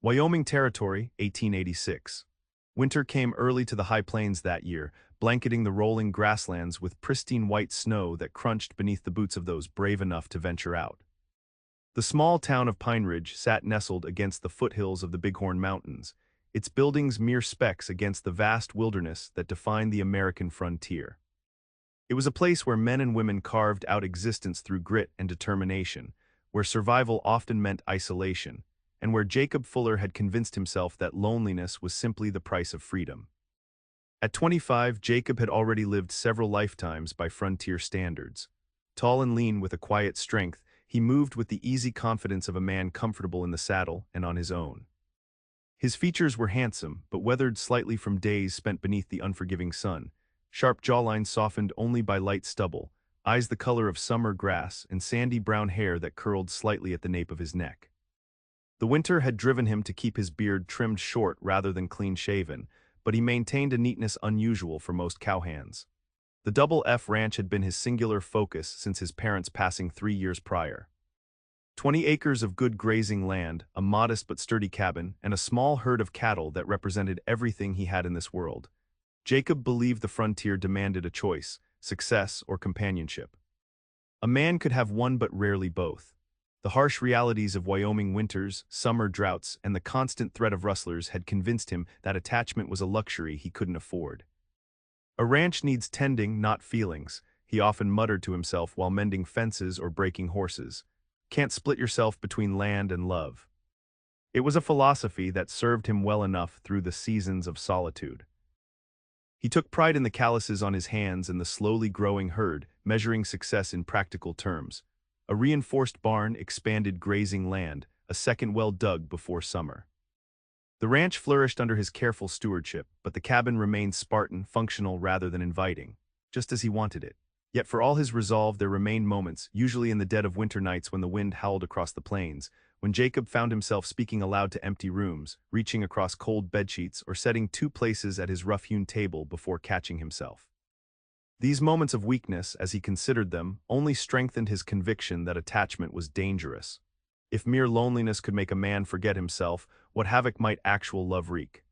Wyoming Territory, 1886. Winter came early to the high plains that year, blanketing the rolling grasslands with pristine white snow that crunched beneath the boots of those brave enough to venture out. The small town of Pineridge sat nestled against the foothills of the Bighorn Mountains, its buildings mere specks against the vast wilderness that defined the American frontier. It was a place where men and women carved out existence through grit and determination, where survival often meant isolation, and where Jacob Fuller had convinced himself that loneliness was simply the price of freedom. At 25, Jacob had already lived several lifetimes by frontier standards. Tall and lean with a quiet strength, he moved with the easy confidence of a man comfortable in the saddle and on his own. His features were handsome, but weathered slightly from days spent beneath the unforgiving sun, sharp jawline softened only by light stubble, eyes the color of summer grass, and sandy brown hair that curled slightly at the nape of his neck. The winter had driven him to keep his beard trimmed short rather than clean-shaven, but he maintained a neatness unusual for most cowhands. The Double F Ranch had been his singular focus since his parents' passing 3 years prior. 20 acres of good grazing land, a modest but sturdy cabin, and a small herd of cattle that represented everything he had in this world. Jacob believed the frontier demanded a choice, success or companionship. A man could have one but rarely both. The harsh realities of Wyoming winters, summer droughts, and the constant threat of rustlers had convinced him that attachment was a luxury he couldn't afford. "A ranch needs tending, not feelings," he often muttered to himself while mending fences or breaking horses. "Can't split yourself between land and love." It was a philosophy that served him well enough through the seasons of solitude. He took pride in the calluses on his hands and the slowly growing herd, measuring success in practical terms. A reinforced barn, expanded grazing land, a second well dug before summer. The ranch flourished under his careful stewardship, but the cabin remained Spartan, functional rather than inviting, just as he wanted it. Yet for all his resolve there remained moments, usually in the dead of winter nights when the wind howled across the plains, when Jacob found himself speaking aloud to empty rooms, reaching across cold bedsheets or setting 2 places at his rough-hewn table before catching himself. These moments of weakness, as he considered them, only strengthened his conviction that attachment was dangerous. If mere loneliness could make a man forget himself, what havoc might actual love wreak?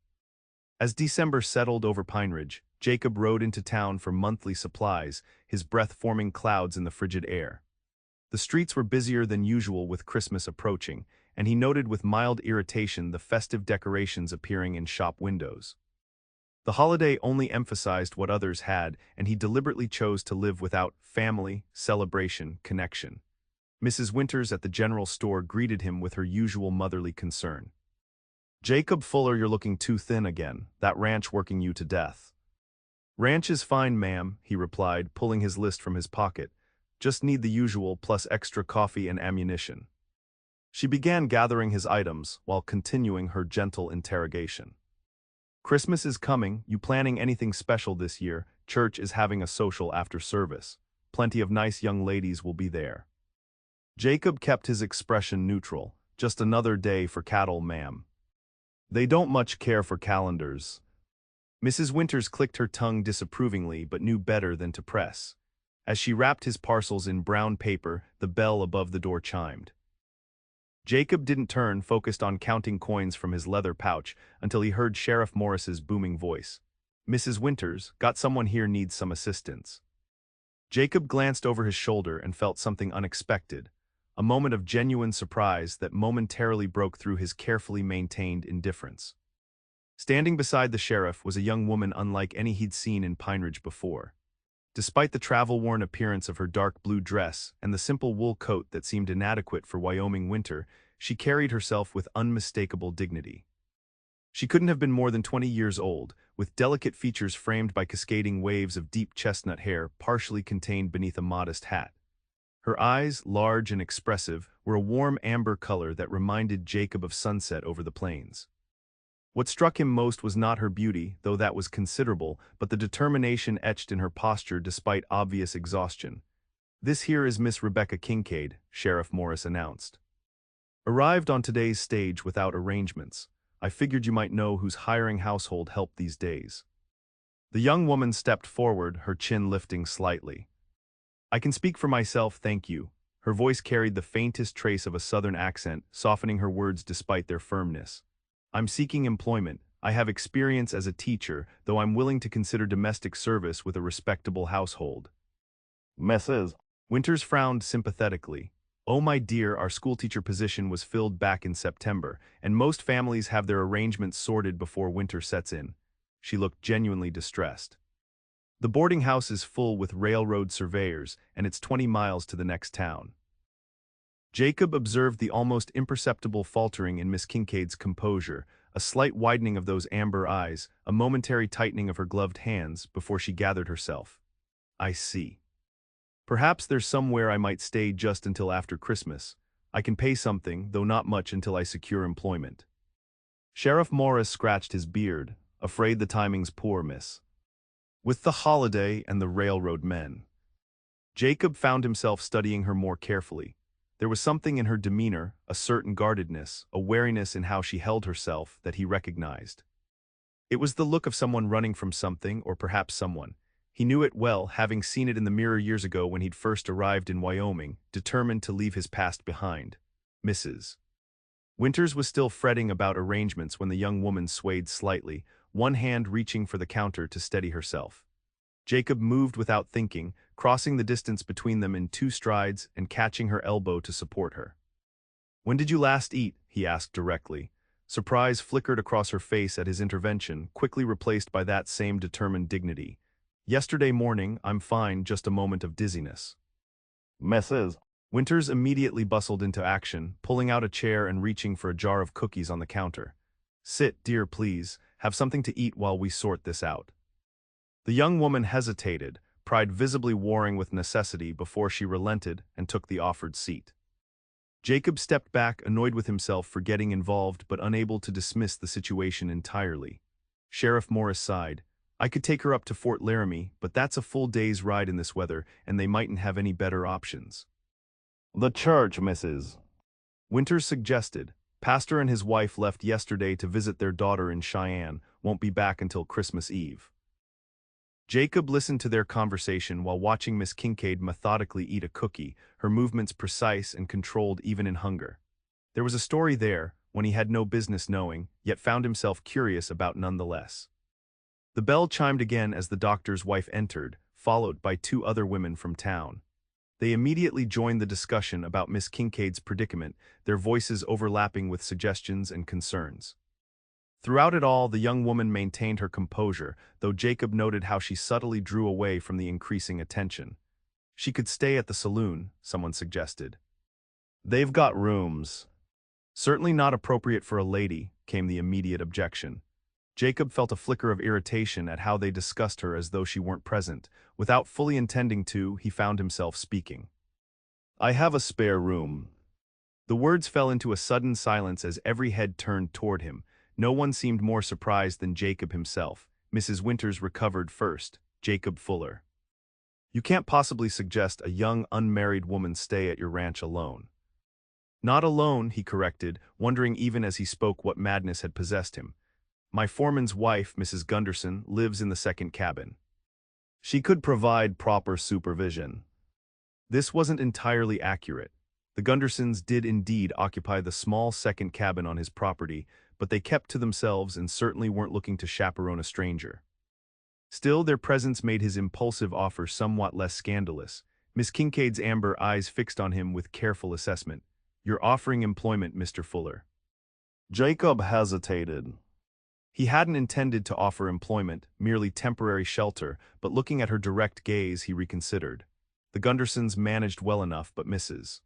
As December settled over Pineridge, Jacob rode into town for monthly supplies, his breath forming clouds in the frigid air. The streets were busier than usual with Christmas approaching, and he noted with mild irritation the festive decorations appearing in shop windows. The holiday only emphasized what others had, and he deliberately chose to live without family, celebration, connection. Mrs. Winters at the general store greeted him with her usual motherly concern. "Jacob Fuller, you're looking too thin again, that ranch working you to death." "Ranch is fine, ma'am," he replied, pulling his list from his pocket. "Just need the usual plus extra coffee and ammunition." She began gathering his items while continuing her gentle interrogation. "Christmas is coming, you planning anything special this year? Church is having a social after service. Plenty of nice young ladies will be there." Jacob kept his expression neutral. "Just another day for cattle, ma'am." "They don't much care for calendars." Mrs. Winters clicked her tongue disapprovingly but knew better than to press. As she wrapped his parcels in brown paper, the bell above the door chimed. Jacob didn't turn, focused on counting coins from his leather pouch, until he heard Sheriff Morris's booming voice. "Mrs. Winters, got someone here needs some assistance." Jacob glanced over his shoulder and felt something unexpected, a moment of genuine surprise that momentarily broke through his carefully maintained indifference. Standing beside the sheriff was a young woman unlike any he'd seen in Pineridge before. Despite the travel-worn appearance of her dark blue dress and the simple wool coat that seemed inadequate for Wyoming winter, she carried herself with unmistakable dignity. She couldn't have been more than 20 years old, with delicate features framed by cascading waves of deep chestnut hair partially contained beneath a modest hat. Her eyes, large and expressive, were a warm amber color that reminded Jacob of sunset over the plains. What struck him most was not her beauty, though that was considerable, but the determination etched in her posture despite obvious exhaustion. "This here is Miss Rebecca Kincaid," Sheriff Morris announced. "Arrived on today's stage without arrangements. I figured you might know who's hiring household help these days." The young woman stepped forward, her chin lifting slightly. "I can speak for myself, thank you." Her voice carried the faintest trace of a southern accent, softening her words despite their firmness. I'm seeking employment. I have experience as a teacher, though I'm willing to consider domestic service with a respectable household. Mrs. Winters frowned sympathetically. Oh my dear, our schoolteacher position was filled back in September, and most families have their arrangements sorted before winter sets in. She looked genuinely distressed. The boarding house is full with railroad surveyors, and it's 20 miles to the next town. Jacob observed the almost imperceptible faltering in Miss Kincaid's composure, a slight widening of those amber eyes, a momentary tightening of her gloved hands before she gathered herself. I see. Perhaps there's somewhere I might stay just until after Christmas. I can pay something, though not much until I secure employment. Sheriff Morris scratched his beard, afraid the timing's poor, miss. With the holiday and the railroad men. Jacob found himself studying her more carefully. There was something in her demeanor, a certain guardedness, a wariness in how she held herself, that he recognized. It was the look of someone running from something, or perhaps someone. He knew it well, having seen it in the mirror years ago when he'd first arrived in Wyoming, determined to leave his past behind. Mrs. Winters was still fretting about arrangements when the young woman swayed slightly, one hand reaching for the counter to steady herself. Jacob moved without thinking, crossing the distance between them in 2 strides and catching her elbow to support her. "When did you last eat?" he asked directly. Surprise flickered across her face at his intervention, quickly replaced by that same determined dignity. "Yesterday morning, I'm fine, just a moment of dizziness." Mrs. Winters immediately bustled into action, pulling out a chair and reaching for a jar of cookies on the counter. "Sit, dear, please. Have something to eat while we sort this out." The young woman hesitated, pride visibly warring with necessity before she relented and took the offered seat. Jacob stepped back, annoyed with himself for getting involved but unable to dismiss the situation entirely. Sheriff Morris sighed. "I could take her up to Fort Laramie, but that's a full day's ride in this weather, and they mightn't have any better options." The church, Mrs. Winters suggested. "Pastor and his wife left yesterday to visit their daughter in Cheyenne, won't be back until Christmas Eve." Jacob listened to their conversation while watching Miss Kincaid methodically eat a cookie, her movements precise and controlled even in hunger. There was a story there, when he had no business knowing, yet found himself curious about nonetheless. The bell chimed again as the doctor's wife entered, followed by 2 other women from town. They immediately joined the discussion about Miss Kincaid's predicament, their voices overlapping with suggestions and concerns. Throughout it all, the young woman maintained her composure, though Jacob noted how she subtly drew away from the increasing attention. "She could stay at the saloon," someone suggested. They've got rooms. "Certainly not appropriate for a lady," came the immediate objection. Jacob felt a flicker of irritation at how they discussed her as though she weren't present. Without fully intending to, he found himself speaking. I have a spare room. The words fell into a sudden silence as every head turned toward him. No one seemed more surprised than Jacob himself. Mrs. Winters recovered first. Jacob Fuller. "You can't possibly suggest a young, unmarried woman stay at your ranch alone." "Not alone," he corrected, wondering even as he spoke what madness had possessed him. "My foreman's wife, Mrs. Gunderson, lives in the second cabin." She could provide proper supervision. This wasn't entirely accurate. The Gundersons did indeed occupy the small second cabin on his property, but they kept to themselves and certainly weren't looking to chaperone a stranger. Still, their presence made his impulsive offer somewhat less scandalous. Miss Kincaid's amber eyes fixed on him with careful assessment. "You're offering employment, Mr. Fuller." Jacob hesitated. He hadn't intended to offer employment, merely temporary shelter, but looking at her direct gaze, he reconsidered. The Gundersons managed well enough, but Mrs.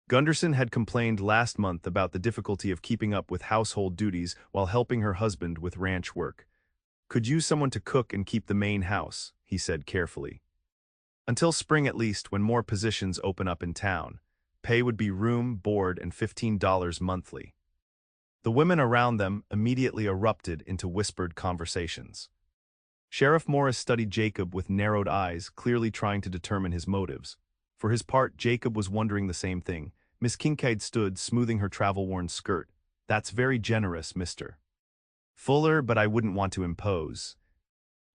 Gunderson had complained last month about the difficulty of keeping up with household duties while helping her husband with ranch work. "Could use someone to cook and keep the main house," he said carefully. "Until spring at least, when more positions open up in town. Pay would be room, board, and $15 monthly." The women around them immediately erupted into whispered conversations. Sheriff Morris studied Jacob with narrowed eyes, clearly trying to determine his motives. For his part, Jacob was wondering the same thing. Miss Kincaid stood, smoothing her travel-worn skirt. "That's very generous, Mr. Fuller, but I wouldn't want to impose."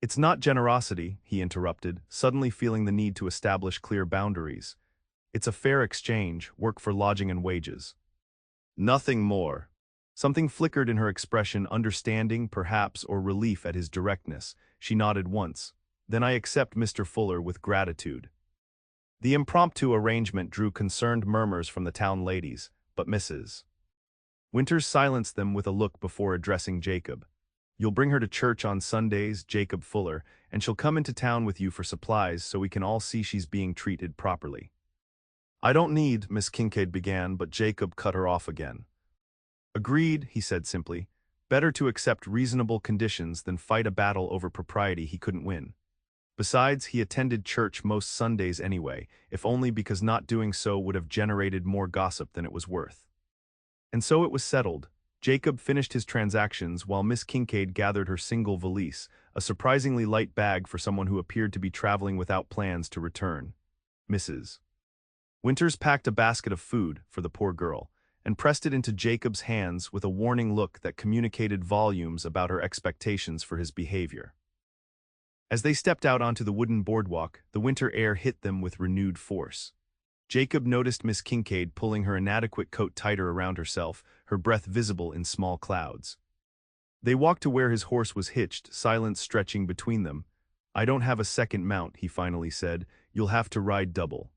"It's not generosity," he interrupted, suddenly feeling the need to establish clear boundaries. "It's a fair exchange, work for lodging and wages." Nothing more. Something flickered in her expression, understanding, perhaps, or relief at his directness. She nodded once. Then I accept Mr. Fuller with gratitude. The impromptu arrangement drew concerned murmurs from the town ladies, but Mrs. Winters silenced them with a look before addressing Jacob. You'll bring her to church on Sundays, Jacob Fuller, and she'll come into town with you for supplies so we can all see she's being treated properly. I don't need, Miss Kincaid began, but Jacob cut her off again. Agreed, he said simply. Better to accept reasonable conditions than fight a battle over propriety he couldn't win. Besides, he attended church most Sundays anyway, if only because not doing so would have generated more gossip than it was worth. And so it was settled. Jacob finished his transactions while Miss Kincaid gathered her single valise, a surprisingly light bag for someone who appeared to be traveling without plans to return. Mrs. Winters packed a basket of food for the poor girl and pressed it into Jacob's hands with a warning look that communicated volumes about her expectations for his behavior. As they stepped out onto the wooden boardwalk, the winter air hit them with renewed force. Jacob noticed Miss Kincaid pulling her inadequate coat tighter around herself, her breath visible in small clouds. They walked to where his horse was hitched, silence stretching between them. I don't have a second mount, he finally said. You'll have to ride double.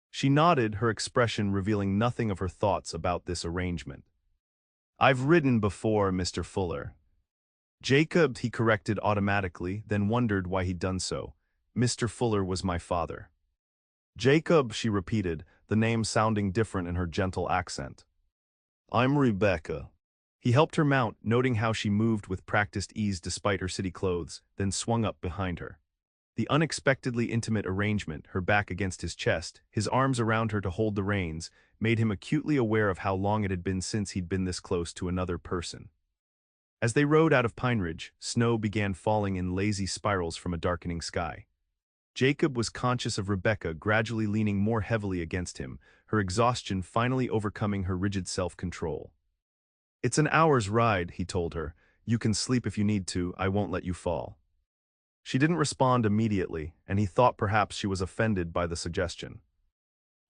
She nodded, her expression revealing nothing of her thoughts about this arrangement. I've ridden before, Mr. Fuller. Jacob, he corrected automatically, then wondered why he'd done so. Mr. Fuller was my father. Jacob, she repeated, the name sounding different in her gentle accent. I'm Rebecca. He helped her mount, noting how she moved with practiced ease despite her city clothes, then swung up behind her. The unexpectedly intimate arrangement, her back against his chest, his arms around her to hold the reins, made him acutely aware of how long it had been since he'd been this close to another person. As they rode out of Pineridge, snow began falling in lazy spirals from a darkening sky. Jacob was conscious of Rebecca gradually leaning more heavily against him, her exhaustion finally overcoming her rigid self-control. It's an hour's ride, he told her. You can sleep if you need to, I won't let you fall. She didn't respond immediately, and he thought perhaps she was offended by the suggestion.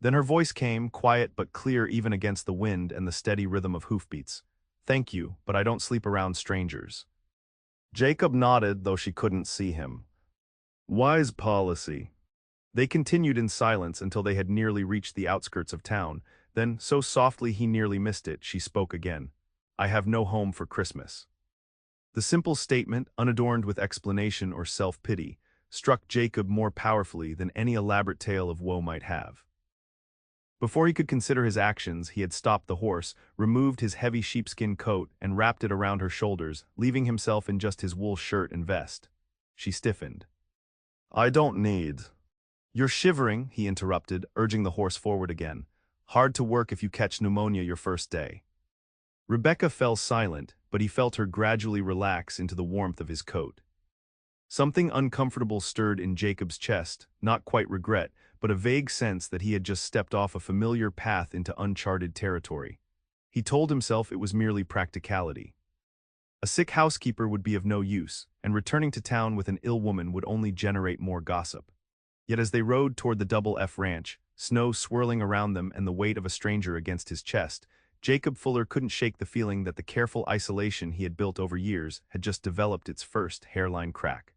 Then her voice came, quiet but clear even against the wind and the steady rhythm of hoofbeats. Thank you, but I don't sleep around strangers. Jacob nodded, though she couldn't see him. Wise policy. They continued in silence until they had nearly reached the outskirts of town. Then, so softly he nearly missed it, she spoke again. I have no home for Christmas. The simple statement, unadorned with explanation or self-pity, struck Jacob more powerfully than any elaborate tale of woe might have. Before he could consider his actions, he had stopped the horse, removed his heavy sheepskin coat, and wrapped it around her shoulders, leaving himself in just his wool shirt and vest. She stiffened. I don't need. You're shivering, he interrupted, urging the horse forward again. Hard to work if you catch pneumonia your first day. Rebecca fell silent, but he felt her gradually relax into the warmth of his coat. Something uncomfortable stirred in Jacob's chest, not quite regret, but a vague sense that he had just stepped off a familiar path into uncharted territory. He told himself it was merely practicality. A sick housekeeper would be of no use, and returning to town with an ill woman would only generate more gossip. Yet as they rode toward the Double F Ranch, snow swirling around them and the weight of a stranger against his chest, Jacob Fuller couldn't shake the feeling that the careful isolation he had built over years had just developed its first hairline crack.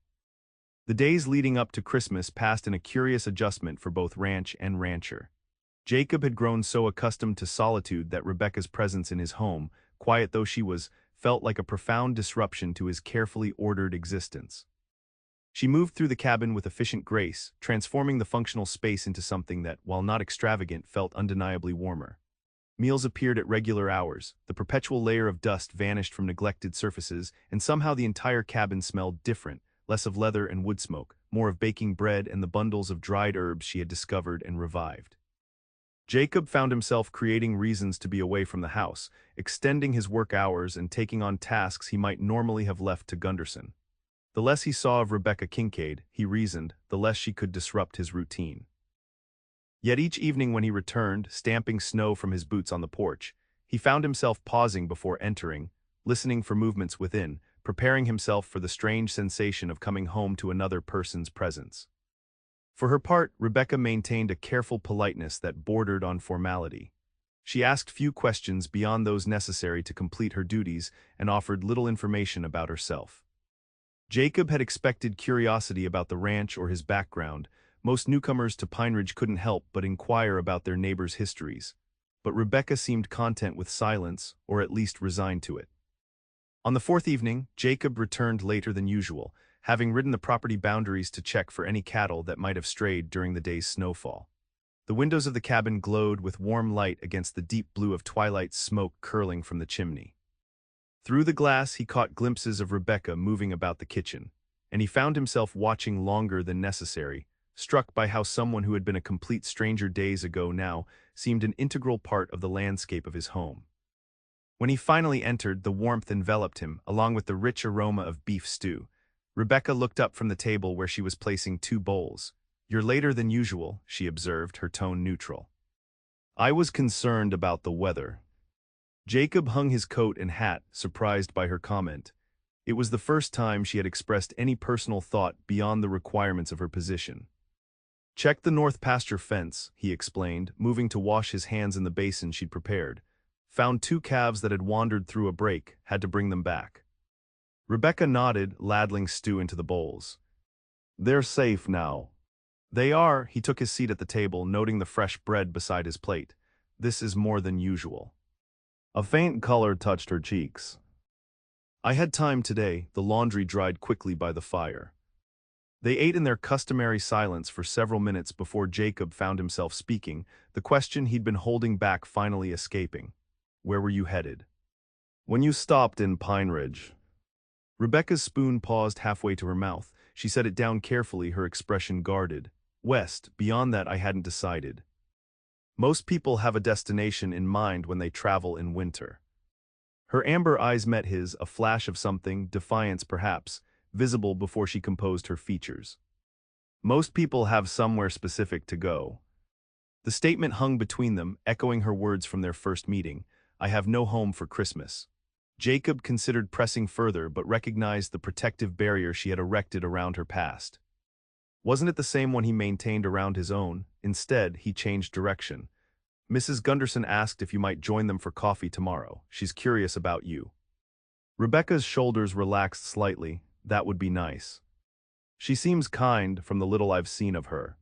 The days leading up to Christmas passed in a curious adjustment for both ranch and rancher. Jacob had grown so accustomed to solitude that Rebecca's presence in his home, quiet though she was, felt like a profound disruption to his carefully ordered existence. She moved through the cabin with efficient grace, transforming the functional space into something that, while not extravagant, felt undeniably warmer. Meals appeared at regular hours, the perpetual layer of dust vanished from neglected surfaces, and somehow the entire cabin smelled different, less of leather and wood smoke, more of baking bread and the bundles of dried herbs she had discovered and revived. Jacob found himself creating reasons to be away from the house, extending his work hours and taking on tasks he might normally have left to Gunderson. The less he saw of Rebecca Kincaid, he reasoned, the less she could disrupt his routine. Yet each evening when he returned, stamping snow from his boots on the porch, he found himself pausing before entering, listening for movements within, preparing himself for the strange sensation of coming home to another person's presence. For her part, Rebecca maintained a careful politeness that bordered on formality. She asked few questions beyond those necessary to complete her duties and offered little information about herself. Jacob had expected curiosity about the ranch or his background. Most newcomers to Pineridge couldn't help but inquire about their neighbors' histories. But Rebecca seemed content with silence, or at least resigned to it. On the fourth evening, Jacob returned later than usual, having ridden the property boundaries to check for any cattle that might have strayed during the day's snowfall. The windows of the cabin glowed with warm light against the deep blue of twilight smoke curling from the chimney. Through the glass he caught glimpses of Rebecca moving about the kitchen, and he found himself watching longer than necessary, struck by how someone who had been a complete stranger days ago now seemed an integral part of the landscape of his home. When he finally entered, the warmth enveloped him, along with the rich aroma of beef stew. Rebecca looked up from the table where she was placing two bowls. "You're later than usual," she observed, her tone neutral. "I was concerned about the weather." Jacob hung his coat and hat, surprised by her comment. It was the first time she had expressed any personal thought beyond the requirements of her position. "Check the north pasture fence," he explained, moving to wash his hands in the basin she'd prepared. "Found two calves that had wandered through a break, had to bring them back." Rebecca nodded, ladling stew into the bowls. "They're safe now." "They are." He took his seat at the table, noting the fresh bread beside his plate. "This is more than usual." A faint color touched her cheeks. "I had time today." The laundry dried quickly by the fire. They ate in their customary silence for several minutes before Jacob found himself speaking, the question he'd been holding back finally escaping. "Where were you headed?" "When you stopped in Pineridge." Rebecca's spoon paused halfway to her mouth. She set it down carefully, her expression guarded. "West. Beyond that I hadn't decided." Most people have a destination in mind when they travel in winter. Her amber eyes met his, a flash of something, defiance perhaps, visible before she composed her features. "Most people have somewhere specific to go." The statement hung between them, echoing her words from their first meeting. "I have no home for Christmas." Jacob considered pressing further but recognized the protective barrier she had erected around her past. Wasn't it the same one he maintained around his own? Instead, he changed direction. "Mrs. Gunderson asked if you might join them for coffee tomorrow. She's curious about you." Rebecca's shoulders relaxed slightly. "That would be nice. She seems kind from the little I've seen of her."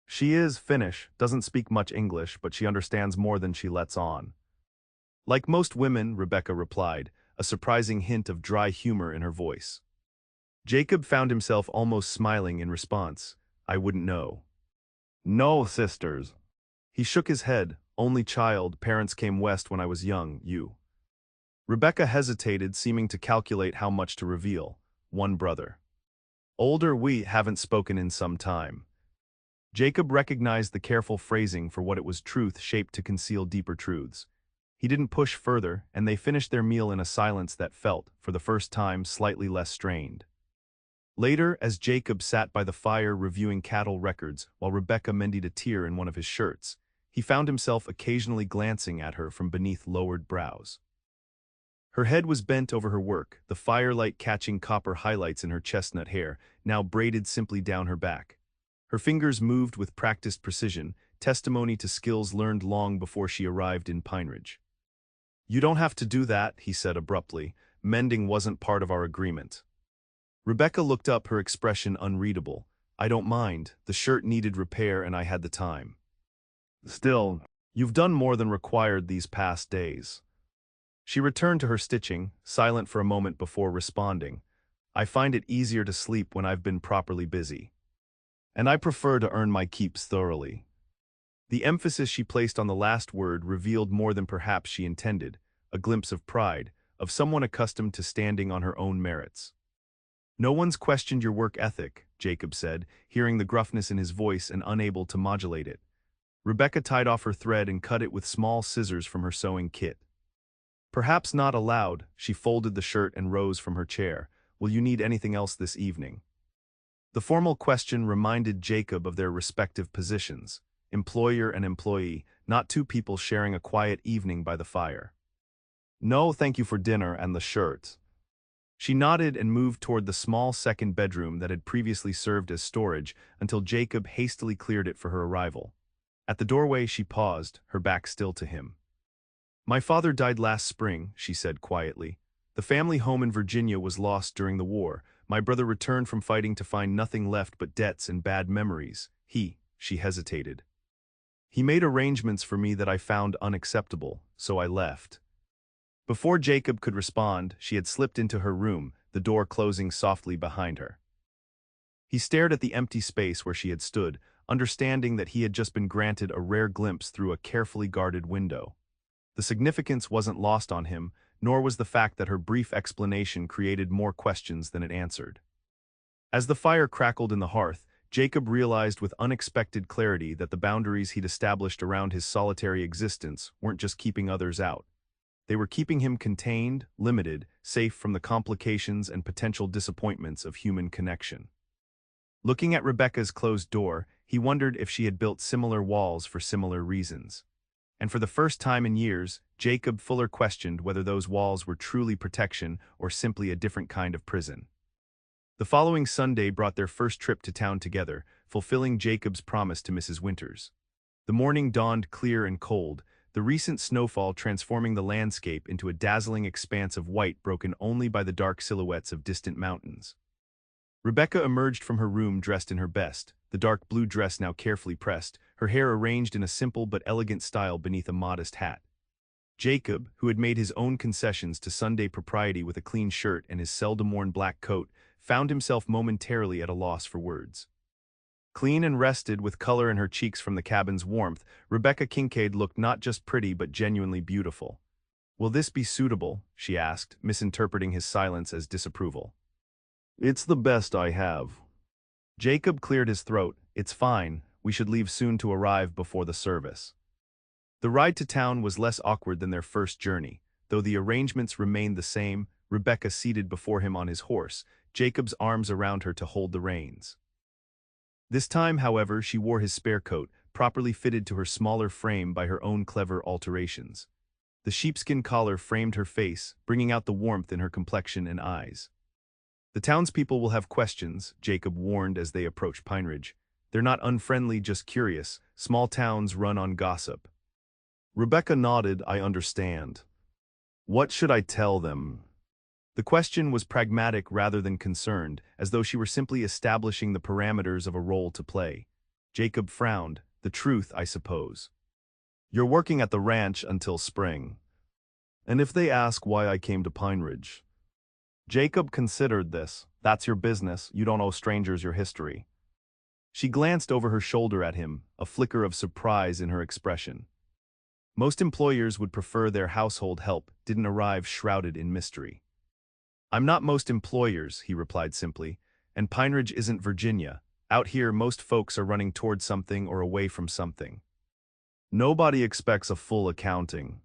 "She is Finnish, doesn't speak much English, but she understands more than she lets on." "Like most women," Rebecca replied, a surprising hint of dry humor in her voice. Jacob found himself almost smiling in response. "I wouldn't know." "No sisters." He shook his head. "Only child, parents came west when I was young, you." Rebecca hesitated, seeming to calculate how much to reveal. "One brother. Older, we haven't spoken in some time." Jacob recognized the careful phrasing for what it was, truth shaped to conceal deeper truths. He didn't push further, and they finished their meal in a silence that felt, for the first time, slightly less strained. Later, as Jacob sat by the fire reviewing cattle records while Rebecca mended a tear in one of his shirts, he found himself occasionally glancing at her from beneath lowered brows. Her head was bent over her work, the firelight catching copper highlights in her chestnut hair, now braided simply down her back. Her fingers moved with practiced precision, testimony to skills learned long before she arrived in Pineridge. "You don't have to do that," he said abruptly. "Mending wasn't part of our agreement." Rebecca looked up, her expression unreadable. "I don't mind. The shirt needed repair and I had the time." "Still, you've done more than required these past days." She returned to her stitching, silent for a moment before responding. "I find it easier to sleep when I've been properly busy. And I prefer to earn my keeps thoroughly." The emphasis she placed on the last word revealed more than perhaps she intended, a glimpse of pride, of someone accustomed to standing on her own merits. "No one's questioned your work ethic," Jacob said, hearing the gruffness in his voice and unable to modulate it. Rebecca tied off her thread and cut it with small scissors from her sewing kit. "Perhaps not aloud." She folded the shirt and rose from her chair. "Will you need anything else this evening?" The formal question reminded Jacob of their respective positions, employer and employee, not two people sharing a quiet evening by the fire. "No, thank you for dinner and the shirt." She nodded and moved toward the small second bedroom that had previously served as storage until Jacob hastily cleared it for her arrival. At the doorway she paused, her back still to him. "My father died last spring," she said quietly. "The family home in Virginia was lost during the war. My brother returned from fighting to find nothing left but debts and bad memories. She hesitated. He made arrangements for me that I found unacceptable, so I left." Before Jacob could respond, she had slipped into her room, the door closing softly behind her. He stared at the empty space where she had stood, understanding that he had just been granted a rare glimpse through a carefully guarded window. The significance wasn't lost on him, nor was the fact that her brief explanation created more questions than it answered. As the fire crackled in the hearth, Jacob realized with unexpected clarity that the boundaries he'd established around his solitary existence weren't just keeping others out. They were keeping him contained, limited, safe from the complications and potential disappointments of human connection. Looking at Rebecca's closed door, he wondered if she had built similar walls for similar reasons. And for the first time in years, Jacob Fuller questioned whether those walls were truly protection or simply a different kind of prison. The following Sunday brought their first trip to town together, fulfilling Jacob's promise to Mrs. Winters. The morning dawned clear and cold, the recent snowfall transforming the landscape into a dazzling expanse of white broken only by the dark silhouettes of distant mountains. Rebecca emerged from her room dressed in her best, the dark blue dress now carefully pressed, her hair arranged in a simple but elegant style beneath a modest hat. Jacob, who had made his own concessions to Sunday propriety with a clean shirt and his seldom-worn black coat, found himself momentarily at a loss for words. Clean and rested, with color in her cheeks from the cabin's warmth, Rebecca Kincaid looked not just pretty but genuinely beautiful. "Will this be suitable?" she asked, misinterpreting his silence as disapproval. It's the best I have. Jacob cleared his throat. "It's fine, we should leave soon to arrive before the service." The ride to town was less awkward than their first journey, though the arrangements remained the same, Rebecca seated before him on his horse, Jacob's arms around her to hold the reins. This time, however, she wore his spare coat, properly fitted to her smaller frame by her own clever alterations. The sheepskin collar framed her face, bringing out the warmth in her complexion and eyes. "The townspeople will have questions," Jacob warned as they approached Pineridge. "They're not unfriendly, just curious. Small towns run on gossip." Rebecca nodded. "I understand. What should I tell them?" The question was pragmatic rather than concerned, as though she were simply establishing the parameters of a role to play. Jacob frowned. "The truth, I suppose." You're working at the ranch until spring. And if they ask why I came to Pineridge? Jacob considered this. That's your business. You don't owe strangers your history. She glanced over her shoulder at him, a flicker of surprise in her expression. Most employers would prefer their household help didn't arrive shrouded in mystery. "I'm not most employers," he replied simply, "and Pineridge isn't Virginia. Out here, most folks are running toward something or away from something." Nobody expects a full accounting.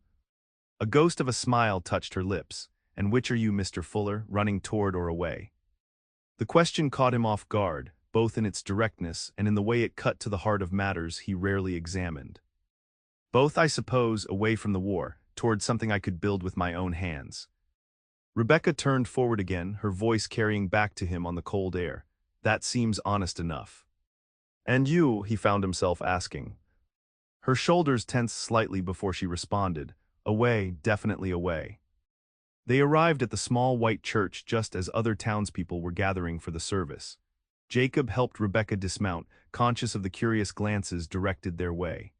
A ghost of a smile touched her lips. "And which are you, Mr. Fuller, running toward or away?" The question caught him off guard, both in its directness and in the way it cut to the heart of matters he rarely examined. "Both, I suppose, away from the war, toward something I could build with my own hands." Rebecca turned forward again, her voice carrying back to him on the cold air. "That seems honest enough." "And you?" he found himself asking. Her shoulders tensed slightly before she responded. "Away, definitely away." They arrived at the small white church just as other townspeople were gathering for the service. Jacob helped Rebecca dismount, conscious of the curious glances directed their way.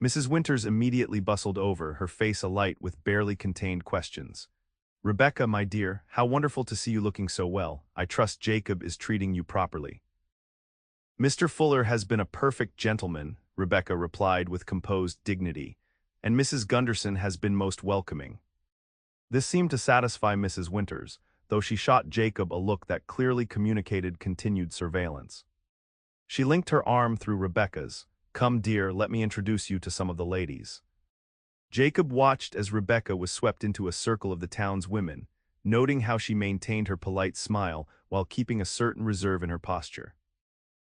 Mrs. Winters immediately bustled over, her face alight with barely contained questions. "Rebecca, my dear, how wonderful to see you looking so well. I trust Jacob is treating you properly." "Mr. Fuller has been a perfect gentleman," Rebecca replied with composed dignity, "and Mrs. Gunderson has been most welcoming." This seemed to satisfy Mrs. Winters, though she shot Jacob a look that clearly communicated continued surveillance. She linked her arm through Rebecca's. "Come, dear, let me introduce you to some of the ladies." Jacob watched as Rebecca was swept into a circle of the town's women, noting how she maintained her polite smile while keeping a certain reserve in her posture.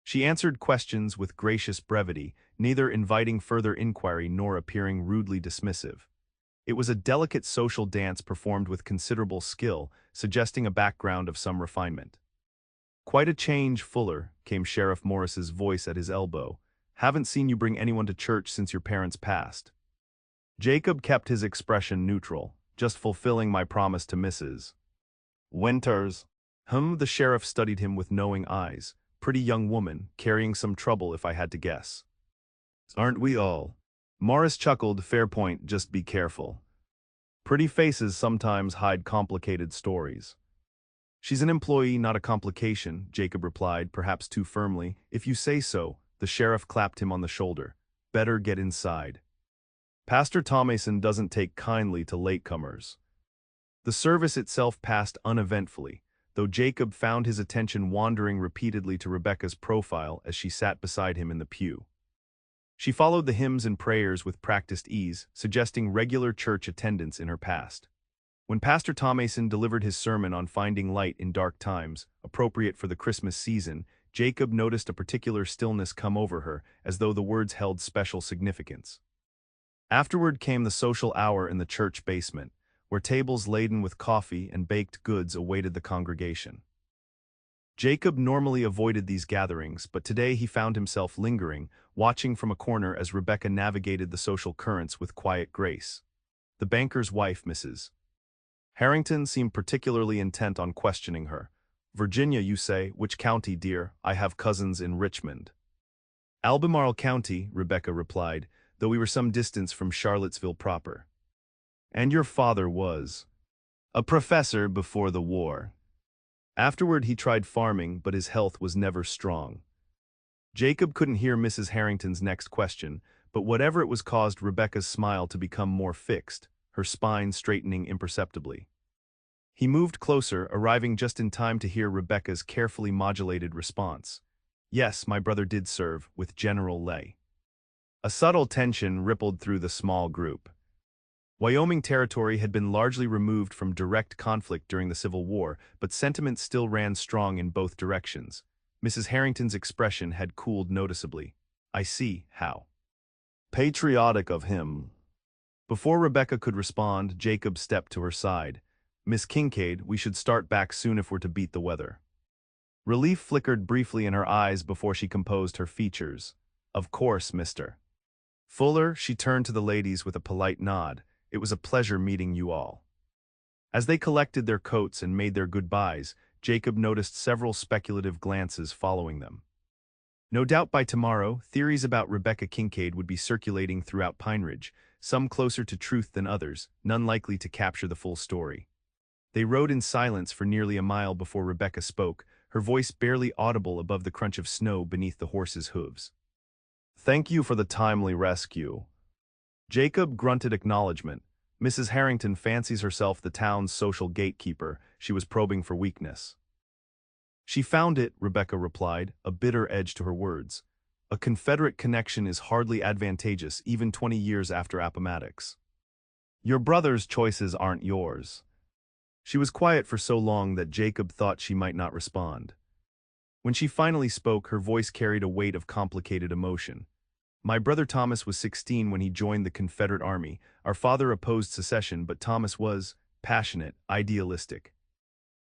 She answered questions with gracious brevity, neither inviting further inquiry nor appearing rudely dismissive. It was a delicate social dance performed with considerable skill, suggesting a background of some refinement. "Quite a change, Fuller," came Sheriff Morris's voice at his elbow. Haven't seen you bring anyone to church since your parents passed. Jacob kept his expression neutral, just fulfilling my promise to Mrs. Winters. The sheriff studied him with knowing eyes. Pretty young woman, carrying some trouble if I had to guess. Aren't we all? Morris chuckled. Fair point, just be careful. Pretty faces sometimes hide complicated stories. She's an employee, not a complication, Jacob replied, perhaps too firmly. If you say so. The sheriff clapped him on the shoulder. Better get inside. Pastor Thomason doesn't take kindly to latecomers. The service itself passed uneventfully, though Jacob found his attention wandering repeatedly to Rebecca's profile as she sat beside him in the pew. She followed the hymns and prayers with practiced ease, suggesting regular church attendance in her past. When Pastor Thomason delivered his sermon on finding light in dark times, appropriate for the Christmas season, Jacob noticed a particular stillness come over her, as though the words held special significance. Afterward came the social hour in the church basement, where tables laden with coffee and baked goods awaited the congregation. Jacob normally avoided these gatherings, but today he found himself lingering, watching from a corner as Rebecca navigated the social currents with quiet grace. The banker's wife, Mrs. Harrington, seemed particularly intent on questioning her. Virginia, you say? Which county, dear? I have cousins in Richmond. Albemarle County, Rebecca replied, though we were some distance from Charlottesville proper. And your father was a professor before the war. Afterward he tried farming, but his health was never strong. Jacob couldn't hear Mrs. Harrington's next question, but whatever it was caused Rebecca's smile to become more fixed, her spine straightening imperceptibly. He moved closer, arriving just in time to hear Rebecca's carefully modulated response. Yes, my brother did serve, with General Lay. A subtle tension rippled through the small group. Wyoming territory had been largely removed from direct conflict during the Civil War, but sentiment still ran strong in both directions. Mrs. Harrington's expression had cooled noticeably. I see, how patriotic of him. Before Rebecca could respond, Jacob stepped to her side. Miss Kincaid, we should start back soon if we're to beat the weather. Relief flickered briefly in her eyes before she composed her features. Of course, Mr. Fuller, she turned to the ladies with a polite nod. It was a pleasure meeting you all. As they collected their coats and made their goodbyes, Jacob noticed several speculative glances following them. No doubt by tomorrow, theories about Rebecca Kincaid would be circulating throughout Pineridge, some closer to truth than others, none likely to capture the full story. They rode in silence for nearly a mile before Rebecca spoke, her voice barely audible above the crunch of snow beneath the horses' hooves. Thank you for the timely rescue. Jacob grunted acknowledgement. Mrs. Harrington fancies herself the town's social gatekeeper. She was probing for weakness. She found it, Rebecca replied, a bitter edge to her words. A Confederate connection is hardly advantageous even 20 years after Appomattox. Your brother's choices aren't yours. She was quiet for so long that Jacob thought she might not respond. When she finally spoke, her voice carried a weight of complicated emotion. My brother Thomas was 16 when he joined the Confederate Army. Our father opposed secession, but Thomas was passionate, idealistic.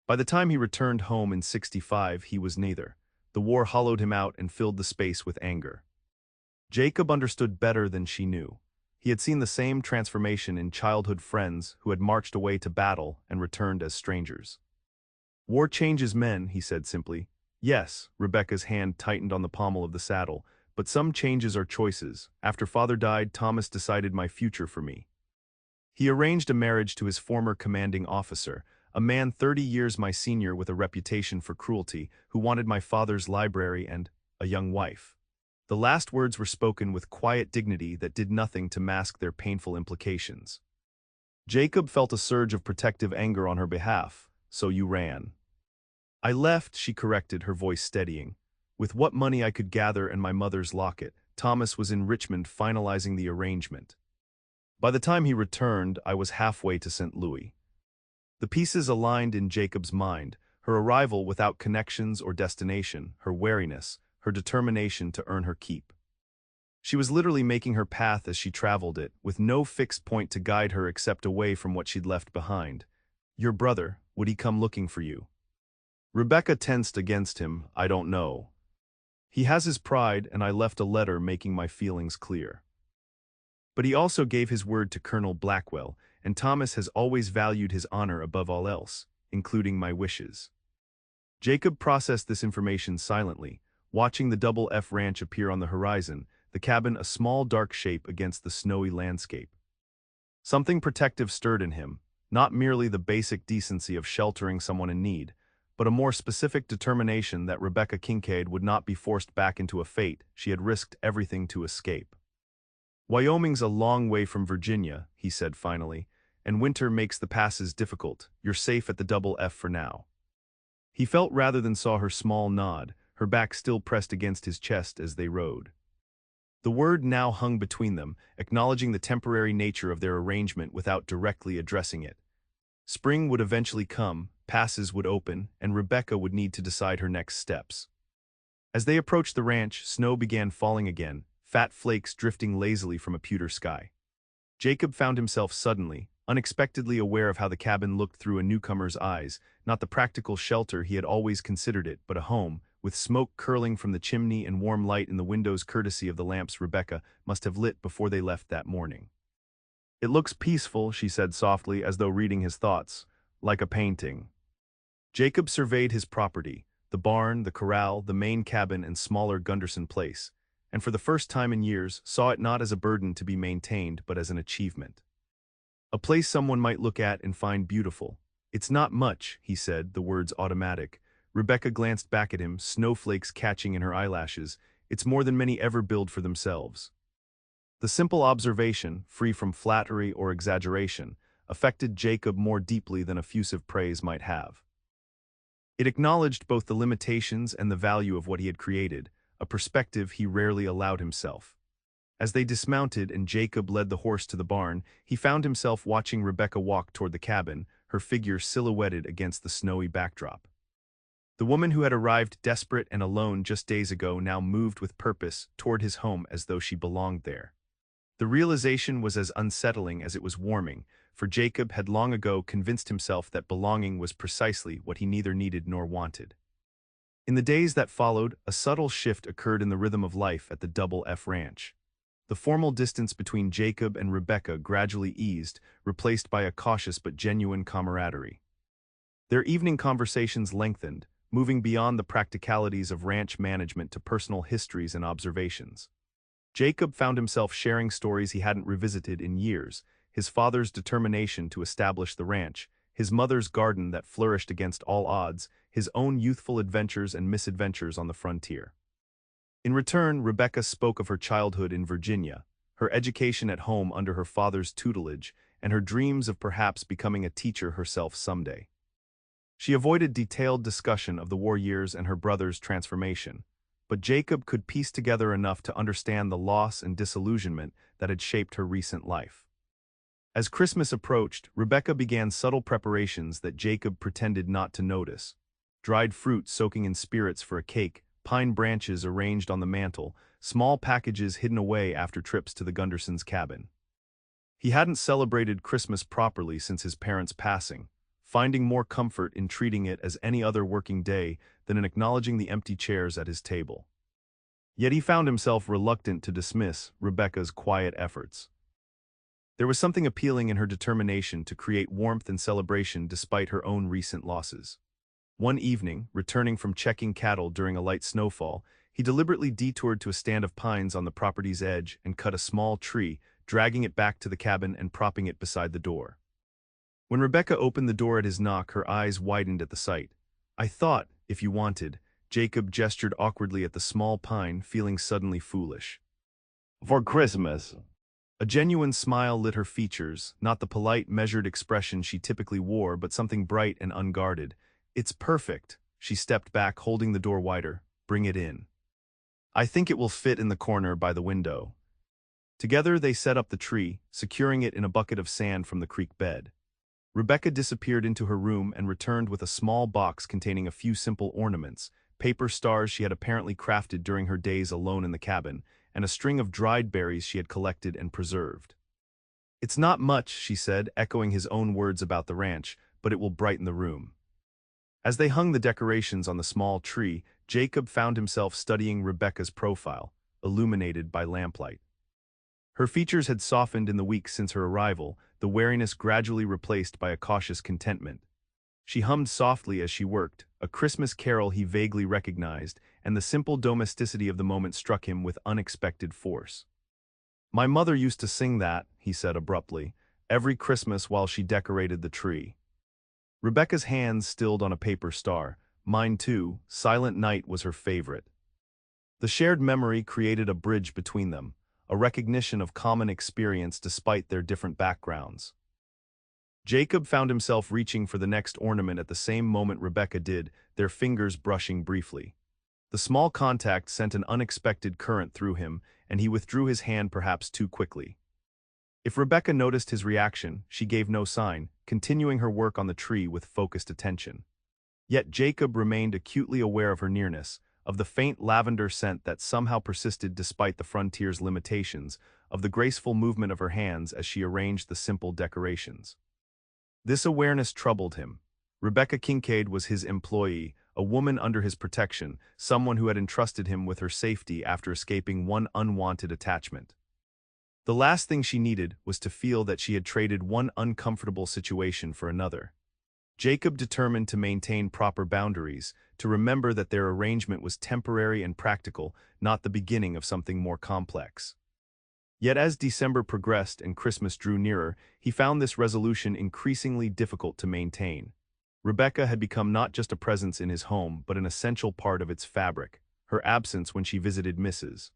By the time he returned home in '65, he was neither. The war hollowed him out and filled the space with anger. Jacob understood better than she knew. He had seen the same transformation in childhood friends who had marched away to battle and returned as strangers. War changes men, he said simply. Yes, Rebecca's hand tightened on the pommel of the saddle, but some changes are choices. After father died, Thomas decided my future for me. He arranged a marriage to his former commanding officer, a man 30 years my senior with a reputation for cruelty, who wanted my father's library and a young wife. The last words were spoken with quiet dignity that did nothing to mask their painful implications. Jacob felt a surge of protective anger on her behalf. So you ran. I left, she corrected, her voice steadying. With what money I could gather and my mother's locket, Thomas was in Richmond finalizing the arrangement. By the time he returned, I was halfway to St. Louis. The pieces aligned in Jacob's mind, her arrival without connections or destination, her wariness, her determination to earn her keep. She was literally making her path as she traveled it, with no fixed point to guide her except away from what she'd left behind. Your brother, would he come looking for you? Rebecca tensed against him. I don't know. He has his pride, and I left a letter making my feelings clear. But he also gave his word to Colonel Blackwell, and Thomas has always valued his honor above all else, including my wishes. Jacob processed this information silently, watching the Double F Ranch appear on the horizon, the cabin a small dark shape against the snowy landscape. Something protective stirred in him, not merely the basic decency of sheltering someone in need, but a more specific determination that Rebecca Kincaid would not be forced back into a fate she had risked everything to escape. Wyoming's a long way from Virginia, he said finally, and winter makes the passes difficult. You're safe at the Double F for now. He felt rather than saw her small nod, her back still pressed against his chest as they rode. The word now hung between them, acknowledging the temporary nature of their arrangement without directly addressing it. Spring would eventually come, passes would open, and Rebecca would need to decide her next steps. As they approached the ranch, snow began falling again, fat flakes drifting lazily from a pewter sky. Jacob found himself suddenly, unexpectedly aware of how the cabin looked through a newcomer's eyes, not the practical shelter he had always considered it, but a home, with smoke curling from the chimney and warm light in the windows courtesy of the lamps Rebecca must have lit before they left that morning. It looks peaceful, she said softly, as though reading his thoughts, like a painting. Jacob surveyed his property, the barn, the corral, the main cabin, and smaller Gunderson place, and for the first time in years saw it not as a burden to be maintained but as an achievement. A place someone might look at and find beautiful. It's not much, he said, the words automatic. Rebecca glanced back at him, snowflakes catching in her eyelashes. It's more than many ever build for themselves. The simple observation, free from flattery or exaggeration, affected Jacob more deeply than effusive praise might have. It acknowledged both the limitations and the value of what he had created, a perspective he rarely allowed himself. As they dismounted and Jacob led the horse to the barn, he found himself watching Rebecca walk toward the cabin, her figure silhouetted against the snowy backdrop. The woman who had arrived desperate and alone just days ago now moved with purpose toward his home as though she belonged there. The realization was as unsettling as it was warming, for Jacob had long ago convinced himself that belonging was precisely what he neither needed nor wanted. In the days that followed, a subtle shift occurred in the rhythm of life at the Double F Ranch. The formal distance between Jacob and Rebecca gradually eased, replaced by a cautious but genuine camaraderie. Their evening conversations lengthened, moving beyond the practicalities of ranch management to personal histories and observations. Jacob found himself sharing stories he hadn't revisited in years, his father's determination to establish the ranch, his mother's garden that flourished against all odds, his own youthful adventures and misadventures on the frontier. In return, Rebecca spoke of her childhood in Virginia, her education at home under her father's tutelage, and her dreams of perhaps becoming a teacher herself someday. She avoided detailed discussion of the war years and her brother's transformation, but Jacob could piece together enough to understand the loss and disillusionment that had shaped her recent life. As Christmas approached, Rebecca began subtle preparations that Jacob pretended not to notice. Dried fruit soaking in spirits for a cake, pine branches arranged on the mantel, small packages hidden away after trips to the Gundersons' cabin. He hadn't celebrated Christmas properly since his parents' passing, finding more comfort in treating it as any other working day than in acknowledging the empty chairs at his table. Yet he found himself reluctant to dismiss Rebecca's quiet efforts. There was something appealing in her determination to create warmth and celebration despite her own recent losses. One evening, returning from checking cattle during a light snowfall, he deliberately detoured to a stand of pines on the property's edge and cut a small tree, dragging it back to the cabin and propping it beside the door. When Rebecca opened the door at his knock, her eyes widened at the sight. "I thought, if you wanted," Jacob gestured awkwardly at the small pine, feeling suddenly foolish. "For Christmas." A genuine smile lit her features, not the polite, measured expression she typically wore, but something bright and unguarded. "It's perfect." She stepped back, holding the door wider. "Bring it in. I think it will fit in the corner by the window." Together they set up the tree, securing it in a bucket of sand from the creek bed. Rebecca disappeared into her room and returned with a small box containing a few simple ornaments, paper stars she had apparently crafted during her days alone in the cabin, and a string of dried berries she had collected and preserved. "It's not much," she said, echoing his own words about the ranch, "but it will brighten the room." As they hung the decorations on the small tree, Jacob found himself studying Rebecca's profile, illuminated by lamplight. Her features had softened in the weeks since her arrival, the wariness gradually replaced by a cautious contentment. She hummed softly as she worked, a Christmas carol he vaguely recognized, and the simple domesticity of the moment struck him with unexpected force. "My mother used to sing that," he said abruptly, "every Christmas while she decorated the tree." Rebecca's hands stilled on a paper star. Mine too, Silent Night was her favorite. The shared memory created a bridge between them, a recognition of common experience despite their different backgrounds. Jacob found himself reaching for the next ornament at the same moment Rebecca did, their fingers brushing briefly. The small contact sent an unexpected current through him, and he withdrew his hand perhaps too quickly. If Rebecca noticed his reaction, she gave no sign, continuing her work on the tree with focused attention. Yet Jacob remained acutely aware of her nearness, of the faint lavender scent that somehow persisted despite the frontier's limitations, of the graceful movement of her hands as she arranged the simple decorations. This awareness troubled him. Rebecca Kincaid was his employee, a woman under his protection, someone who had entrusted him with her safety after escaping one unwanted attachment. The last thing she needed was to feel that she had traded one uncomfortable situation for another. Jacob determined to maintain proper boundaries, to remember that their arrangement was temporary and practical, not the beginning of something more complex. Yet as December progressed and Christmas drew nearer, he found this resolution increasingly difficult to maintain. Rebecca had become not just a presence in his home, but an essential part of its fabric, her absence when she visited Mrs.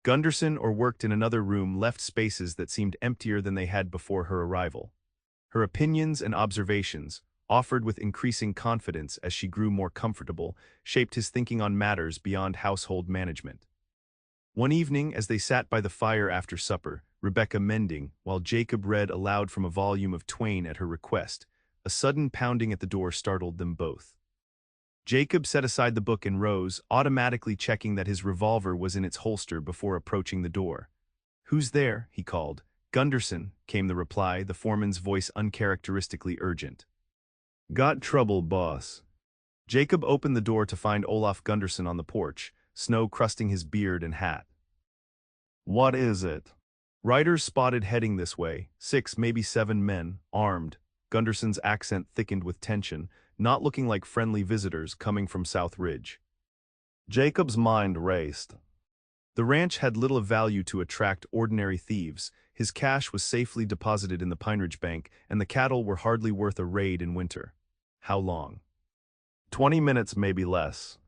Gunderson or worked in another room left spaces that seemed emptier than they had before her arrival. Her opinions and observations, offered with increasing confidence as she grew more comfortable, shaped his thinking on matters beyond household management. One evening, as they sat by the fire after supper, Rebecca mending, while Jacob read aloud from a volume of Twain at her request, a sudden pounding at the door startled them both. Jacob set aside the book and rose, automatically checking that his revolver was in its holster before approaching the door. "Who's there?" he called. "Gunderson," came the reply, the foreman's voice uncharacteristically urgent. "Got trouble, boss." Jacob opened the door to find Olaf Gunderson on the porch, snow crusting his beard and hat. "What is it?" Riders spotted heading this way, 6, maybe 7 men, armed. Gunderson's accent thickened with tension, not looking like friendly visitors coming from South Ridge. Jacob's mind raced. The ranch had little of value to attract ordinary thieves. His cash was safely deposited in the Pineridge bank, and the cattle were hardly worth a raid in winter. How long? 20 minutes, maybe less.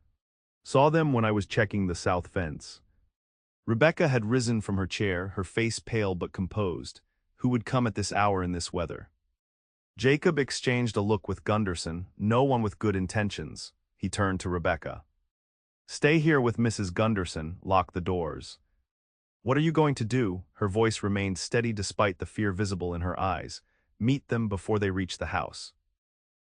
Saw them when I was checking the south fence. Rebecca had risen from her chair, her face pale but composed. Who would come at this hour in this weather? Jacob exchanged a look with Gunderson, no one with good intentions. He turned to Rebecca. "Stay here with Mrs. Gunderson, lock the doors." "What are you going to do?" Her voice remained steady despite the fear visible in her eyes. "Meet them before they reach the house."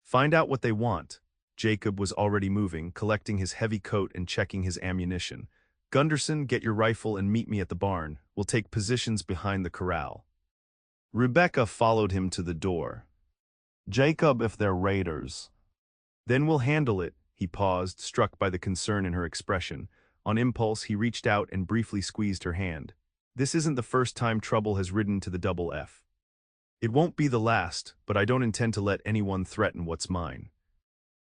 "Find out what they want." Jacob was already moving, collecting his heavy coat and checking his ammunition. "Gunderson, get your rifle and meet me at the barn. We'll take positions behind the corral." Rebecca followed him to the door. "Jacob, if they're raiders." "Then we'll handle it." He paused, struck by the concern in her expression. On impulse, he reached out and briefly squeezed her hand. "This isn't the first time trouble has ridden to the double F. It won't be the last, but I don't intend to let anyone threaten what's mine."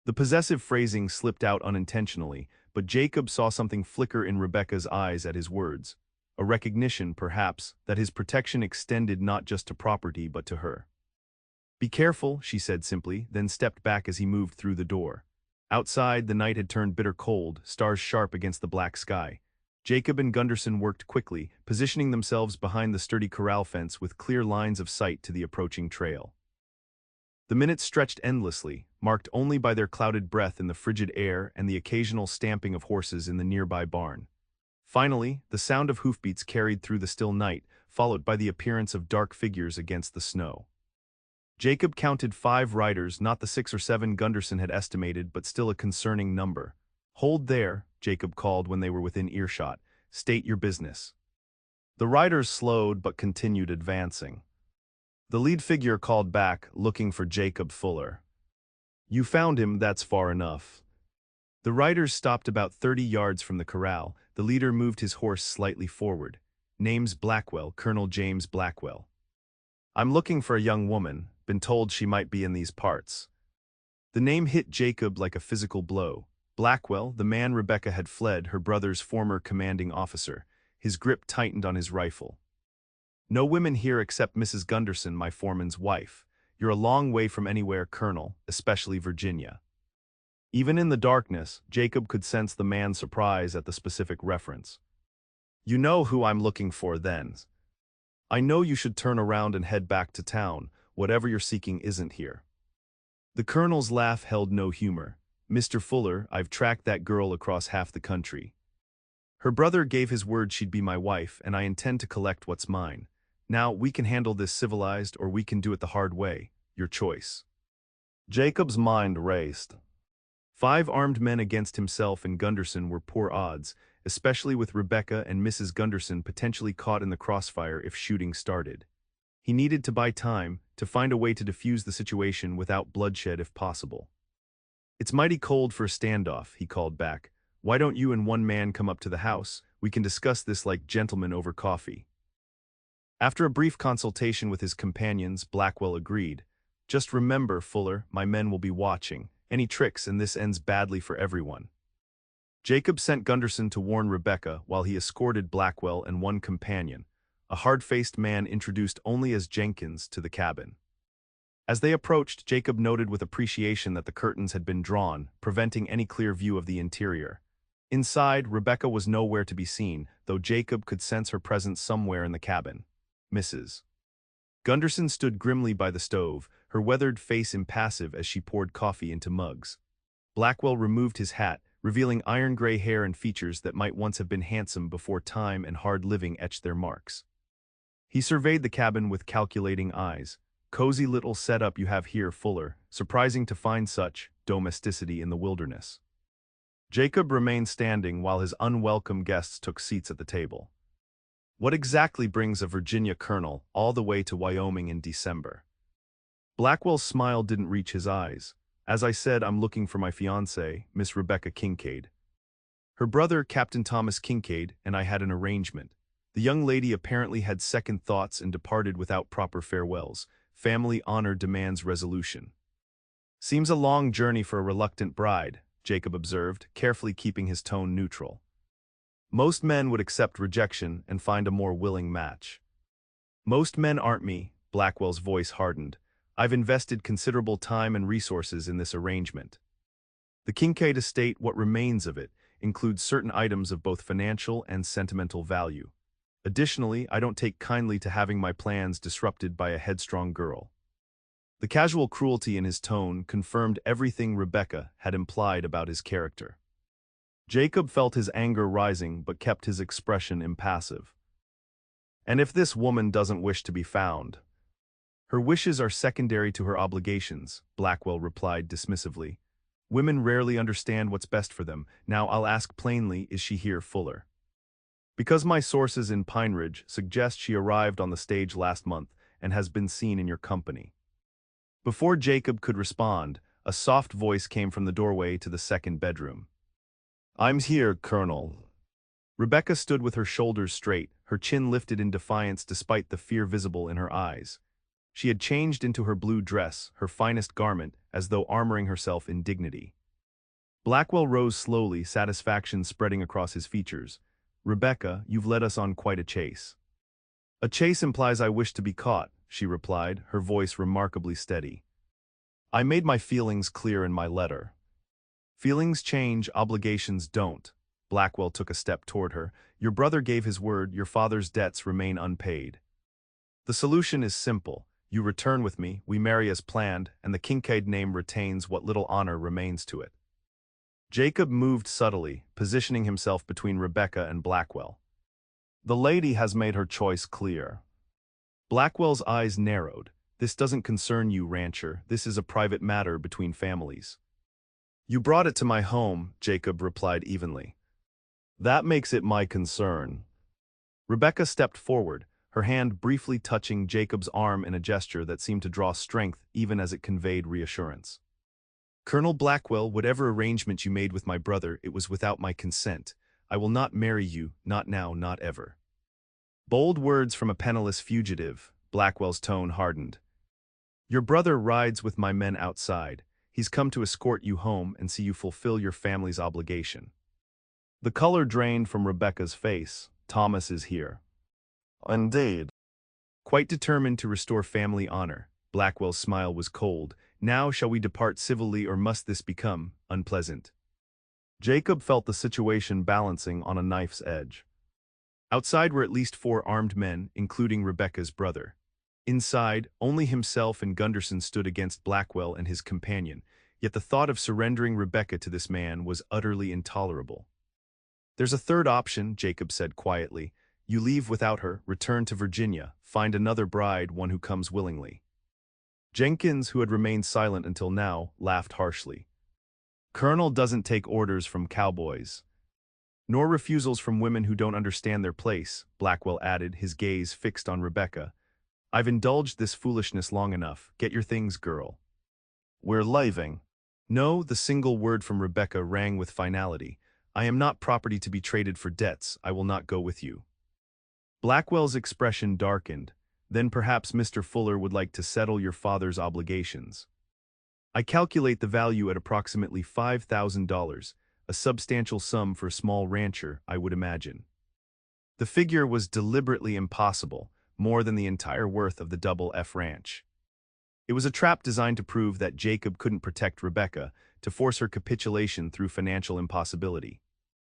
The possessive phrasing slipped out unintentionally, but Jacob saw something flicker in Rebecca's eyes at his words. A recognition, perhaps, that his protection extended not just to property but to her. "Be careful," she said simply, then stepped back as he moved through the door. Outside, the night had turned bitter cold, stars sharp against the black sky. Jacob and Gunderson worked quickly, positioning themselves behind the sturdy corral fence with clear lines of sight to the approaching trail. The minutes stretched endlessly, marked only by their clouded breath in the frigid air and the occasional stamping of horses in the nearby barn. Finally, the sound of hoofbeats carried through the still night, followed by the appearance of dark figures against the snow. Jacob counted 5 riders, not the 6 or 7 Gunderson had estimated, but still a concerning number. "Hold there," Jacob called when they were within earshot. "State your business." The riders slowed but continued advancing. The lead figure called back, looking for Jacob Fuller. You found him, that's far enough. The riders stopped about 30 yards from the corral. The leader moved his horse slightly forward. Name's Blackwell, Colonel James Blackwell. I'm looking for a young woman, been told she might be in these parts. The name hit Jacob like a physical blow. Blackwell, the man Rebecca had fled, her brother's former commanding officer. His grip tightened on his rifle. No women here except Mrs. Gunderson, my foreman's wife. You're a long way from anywhere, Colonel, especially Virginia. Even in the darkness, Jacob could sense the man's surprise at the specific reference. You know who I'm looking for then. I know you should turn around and head back to town. Whatever you're seeking isn't here. The colonel's laugh held no humor. Mr. Fuller, I've tracked that girl across half the country. Her brother gave his word she'd be my wife, and I intend to collect what's mine. Now, we can handle this civilized, or we can do it the hard way. Your choice. Jacob's mind raced. 5 armed men against himself and Gunderson were poor odds, especially with Rebecca and Mrs. Gunderson potentially caught in the crossfire if shooting started. He needed to buy time, to find a way to defuse the situation without bloodshed if possible. It's mighty cold for a standoff, he called back. Why don't you and one man come up to the house? We can discuss this like gentlemen over coffee. After a brief consultation with his companions, Blackwell agreed. Just remember, Fuller, my men will be watching. Any tricks and this ends badly for everyone. Jacob sent Gunderson to warn Rebecca while he escorted Blackwell and one companion, a hard-faced man introduced only as Jenkins, to the cabin. As they approached, Jacob noted with appreciation that the curtains had been drawn, preventing any clear view of the interior. Inside, Rebecca was nowhere to be seen, though Jacob could sense her presence somewhere in the cabin. Mrs. Gunderson stood grimly by the stove, her weathered face impassive as she poured coffee into mugs. Blackwell removed his hat, revealing iron-gray hair and features that might once have been handsome before time and hard living etched their marks. He surveyed the cabin with calculating eyes. Cozy little setup you have here, Fuller. Surprising to find such domesticity in the wilderness. Jacob remained standing while his unwelcome guests took seats at the table. What exactly brings a Virginia colonel all the way to Wyoming in December? Blackwell's smile didn't reach his eyes. As I said, I'm looking for my fiancée, Miss Rebecca Kincaid. Her brother, Captain Thomas Kincaid, and I had an arrangement. The young lady apparently had second thoughts and departed without proper farewells. Family honor demands resolution. Seems a long journey for a reluctant bride, Jacob observed, carefully keeping his tone neutral. Most men would accept rejection and find a more willing match. Most men aren't me, Blackwell's voice hardened. I've invested considerable time and resources in this arrangement. The Kincaid estate, what remains of it, includes certain items of both financial and sentimental value. Additionally, I don't take kindly to having my plans disrupted by a headstrong girl. The casual cruelty in his tone confirmed everything Rebecca had implied about his character. Jacob felt his anger rising but kept his expression impassive. And if this woman doesn't wish to be found? Her wishes are secondary to her obligations, Blackwell replied dismissively. Women rarely understand what's best for them. Now I'll ask plainly, is she here, Fuller? Because my sources in Pineridge suggest she arrived on the stage last month and has been seen in your company. Before Jacob could respond, a soft voice came from the doorway to the second bedroom. I'm here, Colonel. Rebecca stood with her shoulders straight, her chin lifted in defiance despite the fear visible in her eyes. She had changed into her blue dress, her finest garment, as though armoring herself in dignity. Blackwell rose slowly, satisfaction spreading across his features. Rebecca, you've led us on quite a chase. A chase implies I wish to be caught, she replied, her voice remarkably steady. I made my feelings clear in my letter. Feelings change, obligations don't. Blackwell took a step toward her. Your brother gave his word, your father's debts remain unpaid. The solution is simple. You return with me, we marry as planned, and the Kincaid name retains what little honor remains to it. Jacob moved subtly, positioning himself between Rebecca and Blackwell. The lady has made her choice clear. Blackwell's eyes narrowed. This doesn't concern you, rancher. This is a private matter between families. You brought it to my home, Jacob replied evenly. That makes it my concern. Rebecca stepped forward, her hand briefly touching Jacob's arm in a gesture that seemed to draw strength even as it conveyed reassurance. Colonel Blackwell, whatever arrangement you made with my brother, it was without my consent. I will not marry you, not now, not ever. Bold words from a penniless fugitive. Blackwell's tone hardened. Your brother rides with my men outside. He's come to escort you home and see you fulfill your family's obligation. The color drained from Rebecca's face. Thomas is here. Indeed. Quite determined to restore family honor. Blackwell's smile was cold. Now shall we depart civilly, or must this become unpleasant? Jacob felt the situation balancing on a knife's edge. Outside were at least 4 armed men, including Rebecca's brother. Inside, only himself and Gunderson stood against Blackwell and his companion, yet the thought of surrendering Rebecca to this man was utterly intolerable. There's a third option, Jacob said quietly. You leave without her, return to Virginia, find another bride, one who comes willingly. Jenkins, who had remained silent until now, laughed harshly. Colonel doesn't take orders from cowboys. Nor refusals from women who don't understand their place, Blackwell added, his gaze fixed on Rebecca. I've indulged this foolishness long enough. Get your things, girl. We're leaving. No, the single word from Rebecca rang with finality. I am not property to be traded for debts. I will not go with you. Blackwell's expression darkened. Then perhaps Mr. Fuller would like to settle your father's obligations. I calculate the value at approximately $5,000, a substantial sum for a small rancher, I would imagine. The figure was deliberately impossible, more than the entire worth of the Double F Ranch. It was a trap designed to prove that Jacob couldn't protect Rebecca, to force her capitulation through financial impossibility.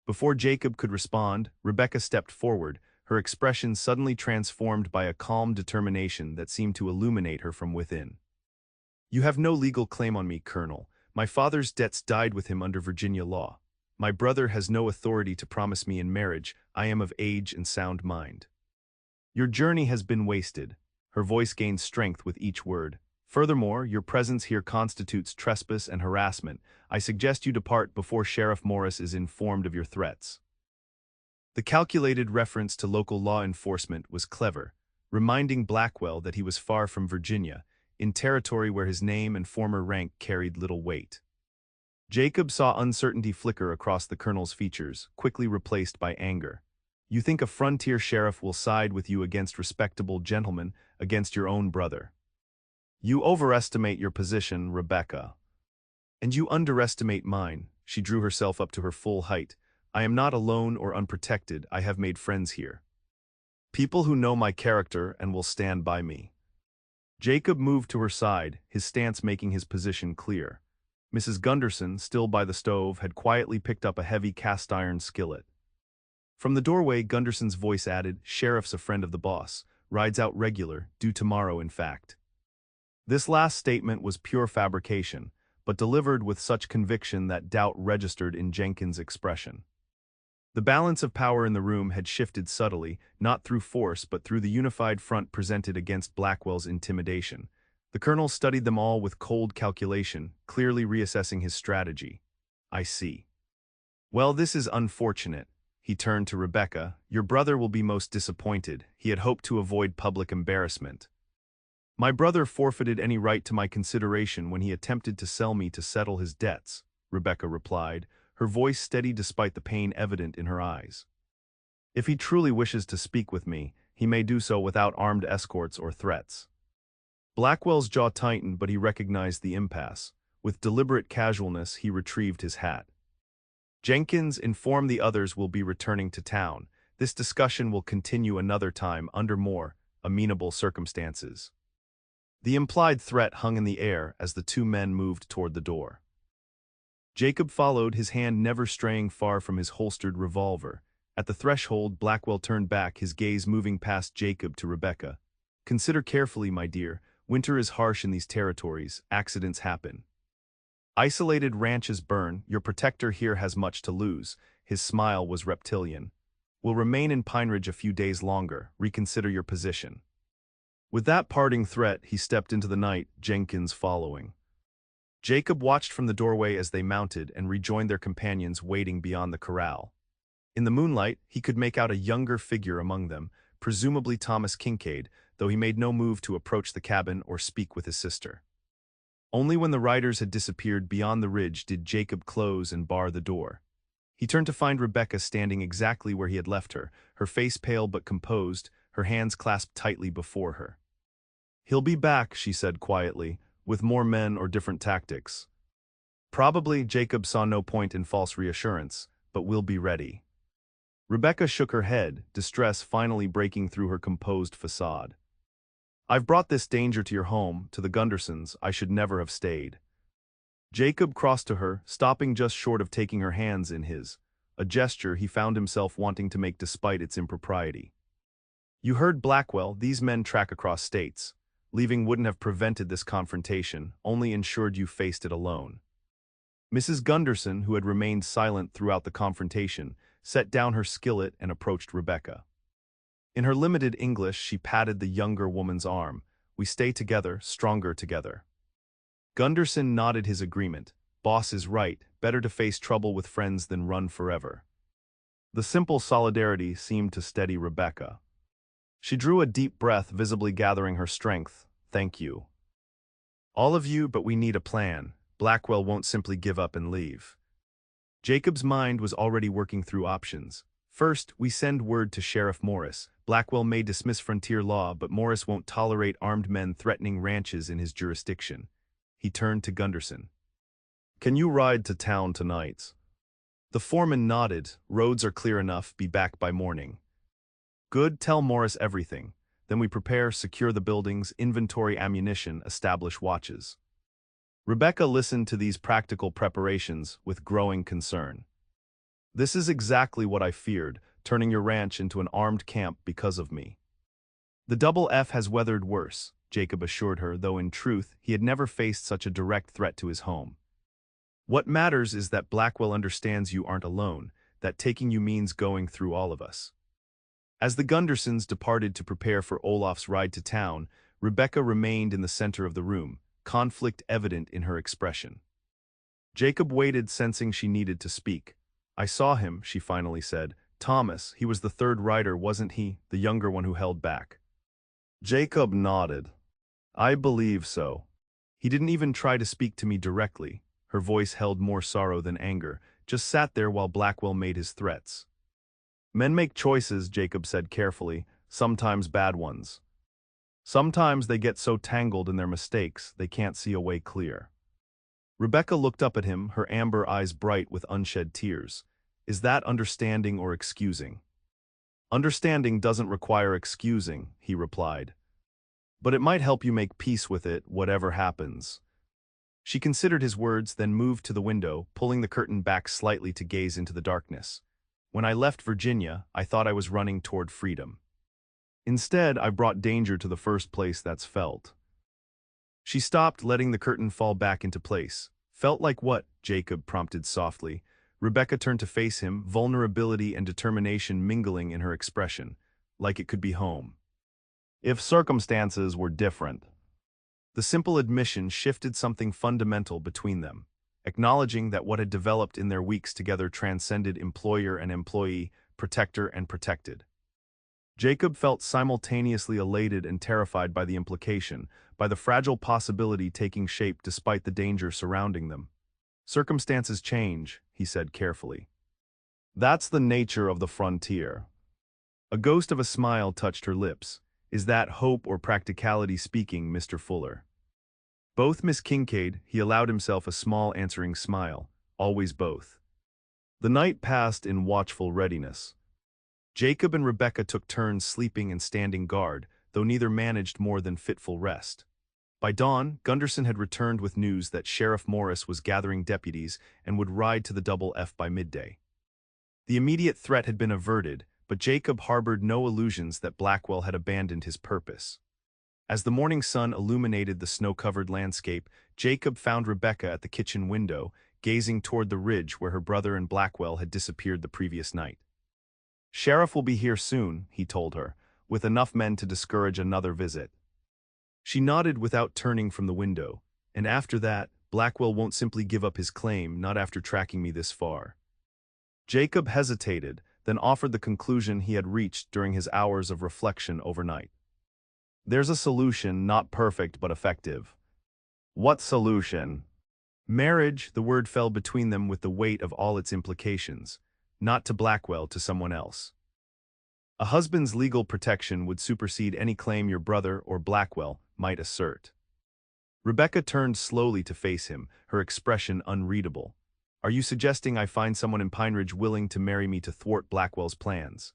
Before Jacob could respond, Rebecca stepped forward, her expression suddenly transformed by a calm determination that seemed to illuminate her from within. You have no legal claim on me, Colonel. My father's debts died with him under Virginia law. My brother has no authority to promise me in marriage. I am of age and sound mind. Your journey has been wasted. Her voice gained strength with each word. Furthermore, your presence here constitutes trespass and harassment. I suggest you depart before Sheriff Morris is informed of your threats. The calculated reference to local law enforcement was clever, reminding Blackwell that he was far from Virginia, in territory where his name and former rank carried little weight. Jacob saw uncertainty flicker across the colonel's features, quickly replaced by anger. You think a frontier sheriff will side with you against respectable gentlemen, against your own brother. You overestimate your position, Rebecca. And you underestimate mine. She drew herself up to her full height. I am not alone or unprotected. I have made friends here. People who know my character and will stand by me. Jacob moved to her side, his stance making his position clear. Mrs. Gunderson, still by the stove, had quietly picked up a heavy cast-iron skillet. From the doorway, Gunderson's voice added, Sheriff's a friend of the boss. Rides out regular, due tomorrow in fact. This last statement was pure fabrication, but delivered with such conviction that doubt registered in Jenkins' expression. The balance of power in the room had shifted subtly, not through force but through the unified front presented against Blackwell's intimidation. The colonel studied them all with cold calculation, clearly reassessing his strategy. I see. Well, this is unfortunate. He turned to Rebecca. Your brother will be most disappointed. He had hoped to avoid public embarrassment. My brother forfeited any right to my consideration when he attempted to sell me to settle his debts, Rebecca replied, her voice steady despite the pain evident in her eyes. If he truly wishes to speak with me, he may do so without armed escorts or threats. Blackwell's jaw tightened, but he recognized the impasse. With deliberate casualness, he retrieved his hat. Jenkins, inform the others we'll be returning to town. This discussion will continue another time under more amenable circumstances. The implied threat hung in the air as the 2 men moved toward the door. Jacob followed, his hand never straying far from his holstered revolver. At the threshold, Blackwell turned back, his gaze moving past Jacob to Rebecca. Consider carefully, my dear. Winter is harsh in these territories. Accidents happen. Isolated ranches burn. Your protector here has much to lose. His smile was reptilian. We'll remain in Pineridge a few days longer. Reconsider your position. With that parting threat, he stepped into the night, Jenkins following. Jacob watched from the doorway as they mounted and rejoined their companions waiting beyond the corral. In the moonlight, he could make out a younger figure among them, presumably Thomas Kincaid, though he made no move to approach the cabin or speak with his sister. Only when the riders had disappeared beyond the ridge did Jacob close and bar the door. He turned to find Rebecca standing exactly where he had left her face pale but composed, her hands clasped tightly before her. "He'll be back," she said quietly, "with more men or different tactics." Probably Jacob saw no point in false reassurance, but we'll be ready. Rebecca shook her head, distress finally breaking through her composed facade. "I've brought this danger to your home, to the Gundersons. I should never have stayed." Jacob crossed to her, stopping just short of taking her hands in his, a gesture he found himself wanting to make despite its impropriety. "You heard Blackwell, these men track across states. Leaving wouldn't have prevented this confrontation, only ensured you faced it alone." Mrs. Gunderson, who had remained silent throughout the confrontation, set down her skillet and approached Rebecca. In her limited English, she patted the younger woman's arm. "We stay together, stronger together." Gunderson nodded his agreement. "Boss is right, better to face trouble with friends than run forever." The simple solidarity seemed to steady Rebecca. She drew a deep breath, visibly gathering her strength. "Thank you. All of you, but we need a plan. Blackwell won't simply give up and leave." Jacob's mind was already working through options. "First, we send word to Sheriff Morris. Blackwell may dismiss frontier law, but Morris won't tolerate armed men threatening ranches in his jurisdiction." He turned to Gunderson. "Can you ride to town tonight?" The foreman nodded. "Roads are clear enough, be back by morning." "Good, tell Morris everything. Then we prepare, secure the buildings, inventory ammunition, establish watches." Rebecca listened to these practical preparations with growing concern. "This is exactly what I feared, turning your ranch into an armed camp because of me." "The Double F has weathered worse," Jacob assured her, though in truth, he had never faced such a direct threat to his home. "What matters is that Blackwell understands you aren't alone, that taking you means going through all of us." As the Gundersons departed to prepare for Olaf's ride to town, Rebecca remained in the center of the room, conflict evident in her expression. Jacob waited, sensing she needed to speak. "I saw him," she finally said. "Thomas, he was the third rider, wasn't he, the younger one who held back?" Jacob nodded. "I believe so. He didn't even try to speak to me directly." Her voice held more sorrow than anger, just sat there while Blackwell made his threats. "Men make choices," Jacob said carefully, "sometimes bad ones. Sometimes they get so tangled in their mistakes they can't see a way clear." Rebecca looked up at him, her amber eyes bright with unshed tears. "Is that understanding or excusing?" "Understanding doesn't require excusing," he replied. "But it might help you make peace with it, whatever happens." She considered his words, then moved to the window, pulling the curtain back slightly to gaze into the darkness. "When I left Virginia, I thought I was running toward freedom. Instead, I brought danger to the first place that's felt." She stopped, letting the curtain fall back into place. "Felt like what?" Jacob prompted softly. Rebecca turned to face him, vulnerability and determination mingling in her expression, like it could be home. "If circumstances were different." The simple admission shifted something fundamental between them, acknowledging that what had developed in their weeks together transcended employer and employee, protector and protected. Jacob felt simultaneously elated and terrified by the implication, by the fragile possibility taking shape despite the danger surrounding them. "Circumstances change," he said carefully. "That's the nature of the frontier." A ghost of a smile touched her lips. "Is that hope or practicality speaking, Mr. Fuller?" "Both, Miss Kincaid." He allowed himself a small answering smile. "Always both." The night passed in watchful readiness. Jacob and Rebecca took turns sleeping and standing guard, though neither managed more than fitful rest. By dawn, Gunderson had returned with news that Sheriff Morris was gathering deputies and would ride to the Double F by midday. The immediate threat had been averted, but Jacob harbored no illusions that Blackwell had abandoned his purpose. As the morning sun illuminated the snow-covered landscape, Jacob found Rebecca at the kitchen window, gazing toward the ridge where her brother and Blackwell had disappeared the previous night. "Sheriff will be here soon," he told her, "with enough men to discourage another visit." She nodded without turning from the window. "And after that, Blackwell won't simply give up his claim, not after tracking me this far." Jacob hesitated, then offered the conclusion he had reached during his hours of reflection overnight. "There's a solution, not perfect but effective." What solution? Marriage, the word fell between them with the weight of all its implications. Not to Blackwell, to someone else. A husband's legal protection would supersede any claim your brother or Blackwell might assert. Rebecca turned slowly to face him, her expression unreadable. Are you suggesting I find someone in Pineridge willing to marry me to thwart Blackwell's plans?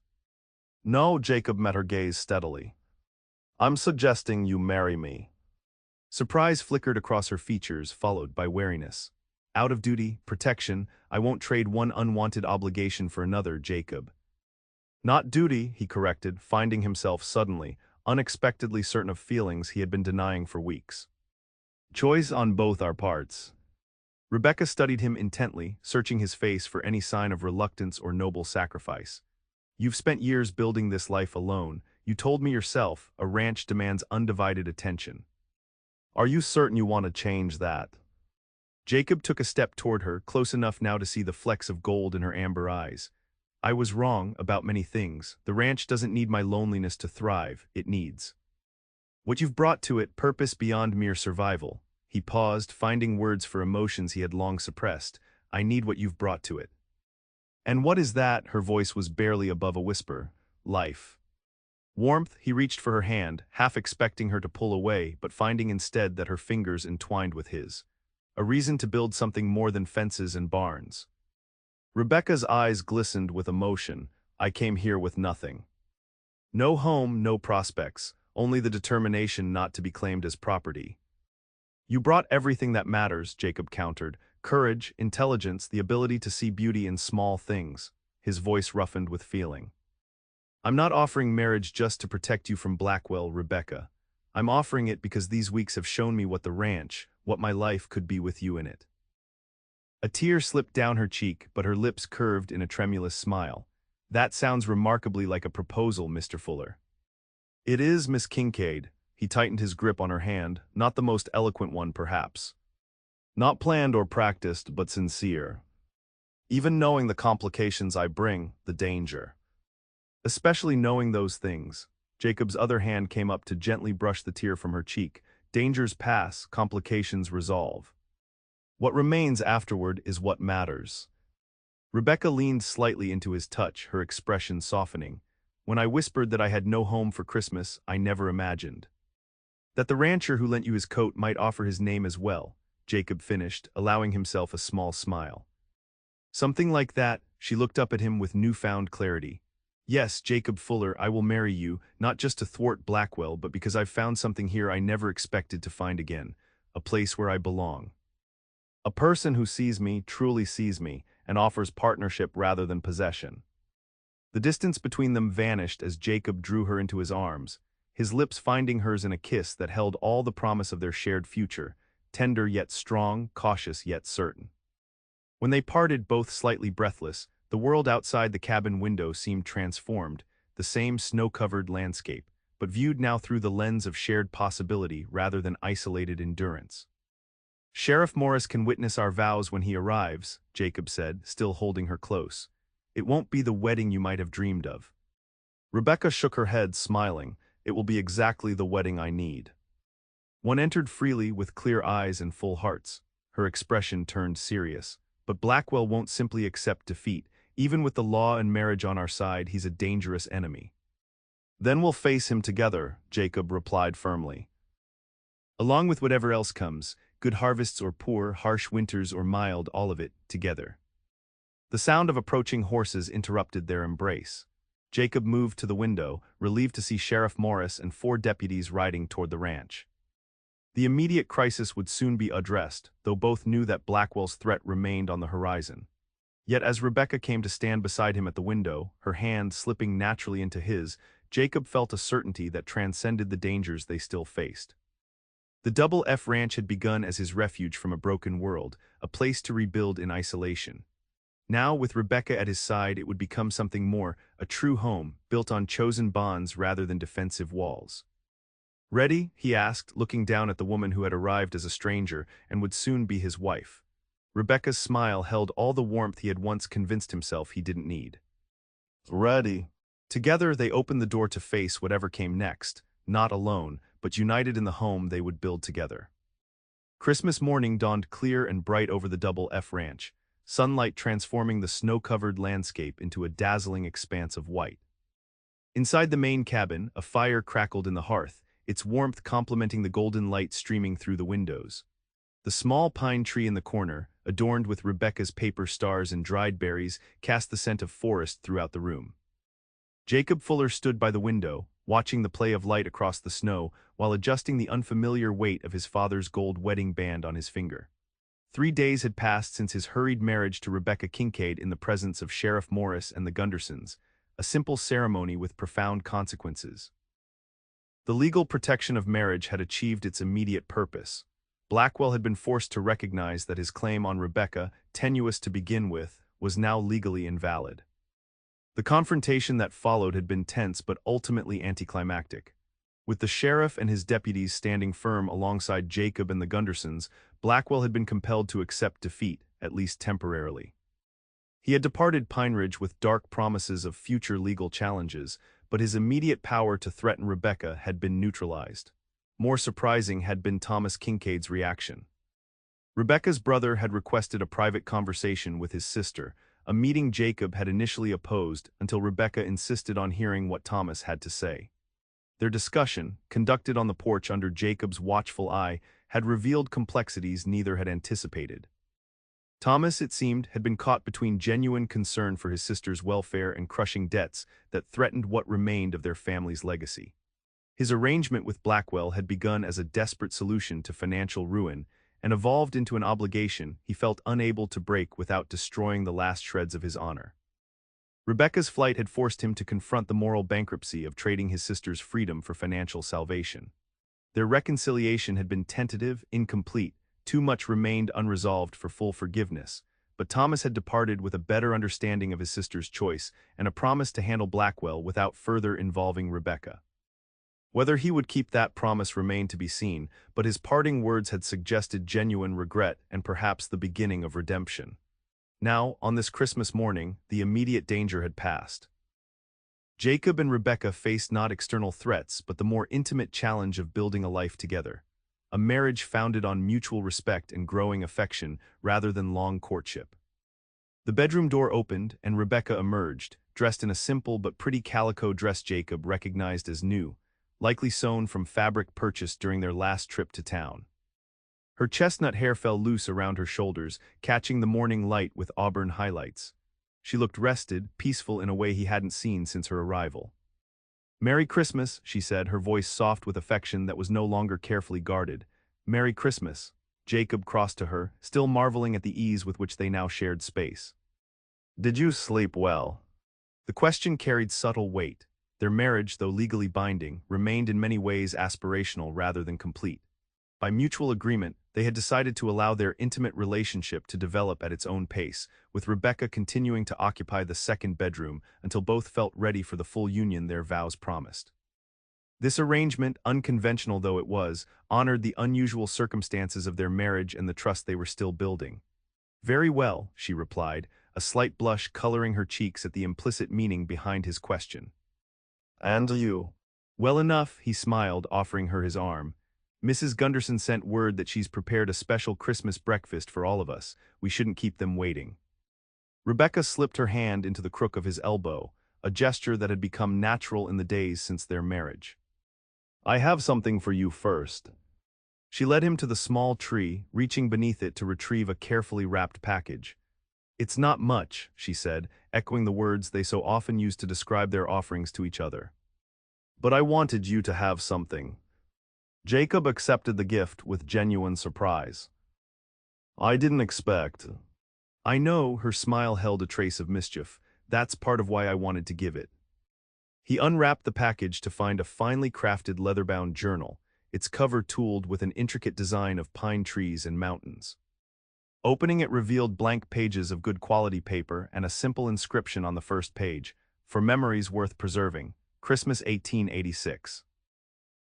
No, Jacob met her gaze steadily. I'm suggesting you marry me. Surprise flickered across her features, followed by wariness. Out of duty, protection, I won't trade one unwanted obligation for another, Jacob. Not duty, he corrected, finding himself suddenly, unexpectedly certain of feelings he had been denying for weeks. Choice on both our parts. Rebecca studied him intently, searching his face for any sign of reluctance or noble sacrifice. You've spent years building this life alone. You told me yourself, a ranch demands undivided attention. Are you certain you want to change that? Jacob took a step toward her, close enough now to see the flecks of gold in her amber eyes. I was wrong about many things. The ranch doesn't need my loneliness to thrive, it needs what you've brought to it, purpose beyond mere survival. He paused, finding words for emotions he had long suppressed. I need what you've brought to it. And what is that? Her voice was barely above a whisper. Life. Warmth, he reached for her hand, half expecting her to pull away, but finding instead that her fingers entwined with his. A reason to build something more than fences and barns. Rebecca's eyes glistened with emotion. I came here with nothing. No home, no prospects, only the determination not to be claimed as property. You brought everything that matters, Jacob countered. Courage, intelligence, the ability to see beauty in small things. His voice roughened with feeling. I'm not offering marriage just to protect you from Blackwell, Rebecca. I'm offering it because these weeks have shown me what the ranch, what my life could be with you in it. A tear slipped down her cheek, but her lips curved in a tremulous smile. That sounds remarkably like a proposal, Mr. Fuller. It is, Miss Kincaid. He tightened his grip on her hand, not the most eloquent one perhaps. Not planned or practiced, but sincere. Even knowing the complications I bring, the danger. Especially knowing those things. Jacob's other hand came up to gently brush the tear from her cheek. Dangers pass, complications resolve. What remains afterward is what matters. Rebecca leaned slightly into his touch, her expression softening. When I whispered that I had no home for Christmas, I never imagined that the rancher who lent you his coat might offer his name as well, Jacob finished, allowing himself a small smile. Something like that. She looked up at him with newfound clarity. Yes, Jacob Fuller, I will marry you, not just to thwart Blackwell, but because I've found something here I never expected to find again, a place where I belong. A person who sees me, truly sees me, and offers partnership rather than possession. The distance between them vanished as Jacob drew her into his arms, his lips finding hers in a kiss that held all the promise of their shared future, tender yet strong, cautious yet certain. When they parted, both slightly breathless, the world outside the cabin window seemed transformed, the same snow-covered landscape, but viewed now through the lens of shared possibility rather than isolated endurance. Sheriff Morris can witness our vows when he arrives, Jacob said, still holding her close. It won't be the wedding you might have dreamed of. Rebecca shook her head, smiling. It will be exactly the wedding I need. One entered freely with clear eyes and full hearts. Her expression turned serious. But Blackwell won't simply accept defeat. Even with the law and marriage on our side, he's a dangerous enemy. Then we'll face him together, Jacob replied firmly. Along with whatever else comes, good harvests or poor, harsh winters or mild, all of it, together. The sound of approaching horses interrupted their embrace. Jacob moved to the window, relieved to see Sheriff Morris and 4 deputies riding toward the ranch. The immediate crisis would soon be addressed, though both knew that Blackwell's threat remained on the horizon. Yet as Rebecca came to stand beside him at the window, her hand slipping naturally into his, Jacob felt a certainty that transcended the dangers they still faced. The Double F Ranch had begun as his refuge from a broken world, a place to rebuild in isolation. Now, with Rebecca at his side, it would become something more, a true home, built on chosen bonds rather than defensive walls. Ready? He asked, looking down at the woman who had arrived as a stranger and would soon be his wife. Rebecca's smile held all the warmth he had once convinced himself he didn't need. Ready. Together, they opened the door to face whatever came next, not alone, but united in the home they would build together. Christmas morning dawned clear and bright over the Double F Ranch, sunlight transforming the snow-covered landscape into a dazzling expanse of white. Inside the main cabin, a fire crackled in the hearth, its warmth complementing the golden light streaming through the windows. The small pine tree in the corner, adorned with Rebecca's paper stars and dried berries, cast the scent of forest throughout the room. Jacob Fuller stood by the window, watching the play of light across the snow while adjusting the unfamiliar weight of his father's gold wedding band on his finger. 3 days had passed since his hurried marriage to Rebecca Kincaid in the presence of Sheriff Morris and the Gundersons, a simple ceremony with profound consequences. The legal protection of marriage had achieved its immediate purpose. Blackwell had been forced to recognize that his claim on Rebecca, tenuous to begin with, was now legally invalid. The confrontation that followed had been tense but ultimately anticlimactic. With the sheriff and his deputies standing firm alongside Jacob and the Gundersons, Blackwell had been compelled to accept defeat, at least temporarily. He had departed Pineridge with dark promises of future legal challenges, but his immediate power to threaten Rebecca had been neutralized. More surprising had been Thomas Kincaid's reaction. Rebecca's brother had requested a private conversation with his sister, a meeting Jacob had initially opposed until Rebecca insisted on hearing what Thomas had to say. Their discussion, conducted on the porch under Jacob's watchful eye, had revealed complexities neither had anticipated. Thomas, it seemed, had been caught between genuine concern for his sister's welfare and crushing debts that threatened what remained of their family's legacy. His arrangement with Blackwell had begun as a desperate solution to financial ruin and evolved into an obligation he felt unable to break without destroying the last shreds of his honor. Rebecca's flight had forced him to confront the moral bankruptcy of trading his sister's freedom for financial salvation. Their reconciliation had been tentative, incomplete. Too much remained unresolved for full forgiveness, but Thomas had departed with a better understanding of his sister's choice and a promise to handle Blackwell without further involving Rebecca. Whether he would keep that promise remained to be seen, but his parting words had suggested genuine regret and perhaps the beginning of redemption. Now, on this Christmas morning, the immediate danger had passed. Jacob and Rebecca faced not external threats but the more intimate challenge of building a life together. A marriage founded on mutual respect and growing affection rather than long courtship. The bedroom door opened and Rebecca emerged, dressed in a simple but pretty calico dress Jacob recognized as new, likely sewn from fabric purchased during their last trip to town. Her chestnut hair fell loose around her shoulders, catching the morning light with auburn highlights. She looked rested, peaceful in a way he hadn't seen since her arrival. "Merry Christmas," she said, her voice soft with affection that was no longer carefully guarded. "Merry Christmas." Jacob crossed to her, still marveling at the ease with which they now shared space. "Did you sleep well?" The question carried subtle weight. Their marriage, though legally binding, remained in many ways aspirational rather than complete. By mutual agreement, they had decided to allow their intimate relationship to develop at its own pace, with Rebecca continuing to occupy the second bedroom until both felt ready for the full union their vows promised. This arrangement, unconventional though it was, honored the unusual circumstances of their marriage and the trust they were still building. "Very well," she replied, a slight blush coloring her cheeks at the implicit meaning behind his question. "And you?" "Well enough," he smiled, offering her his arm. "Mrs. Gunderson sent word that she's prepared a special Christmas breakfast for all of us. We shouldn't keep them waiting." Rebecca slipped her hand into the crook of his elbow, a gesture that had become natural in the days since their marriage. "I have something for you first." She led him to the small tree, reaching beneath it to retrieve a carefully wrapped package. "It's not much," she said, echoing the words they so often used to describe their offerings to each other. "But I wanted you to have something." Jacob accepted the gift with genuine surprise. "I didn't expect." "I know," her smile held a trace of mischief. "That's part of why I wanted to give it." He unwrapped the package to find a finely crafted leather-bound journal, its cover tooled with an intricate design of pine trees and mountains. Opening it revealed blank pages of good quality paper and a simple inscription on the first page, "For memories worth preserving, Christmas 1886.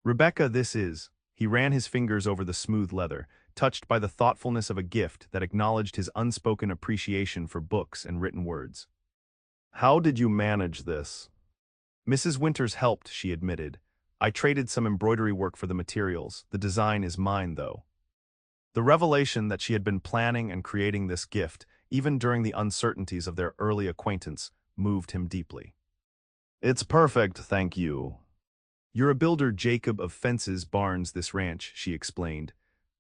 Rebecca, this is." He ran his fingers over the smooth leather, touched by the thoughtfulness of a gift that acknowledged his unspoken appreciation for books and written words. "How did you manage this?" "Mrs. Winters helped," she admitted. "I traded some embroidery work for the materials. The design is mine, though." The revelation that she had been planning and creating this gift, even during the uncertainties of their early acquaintance, moved him deeply. "It's perfect, thank you." "You're a builder, Jacob, of fences, barns, this ranch," she explained.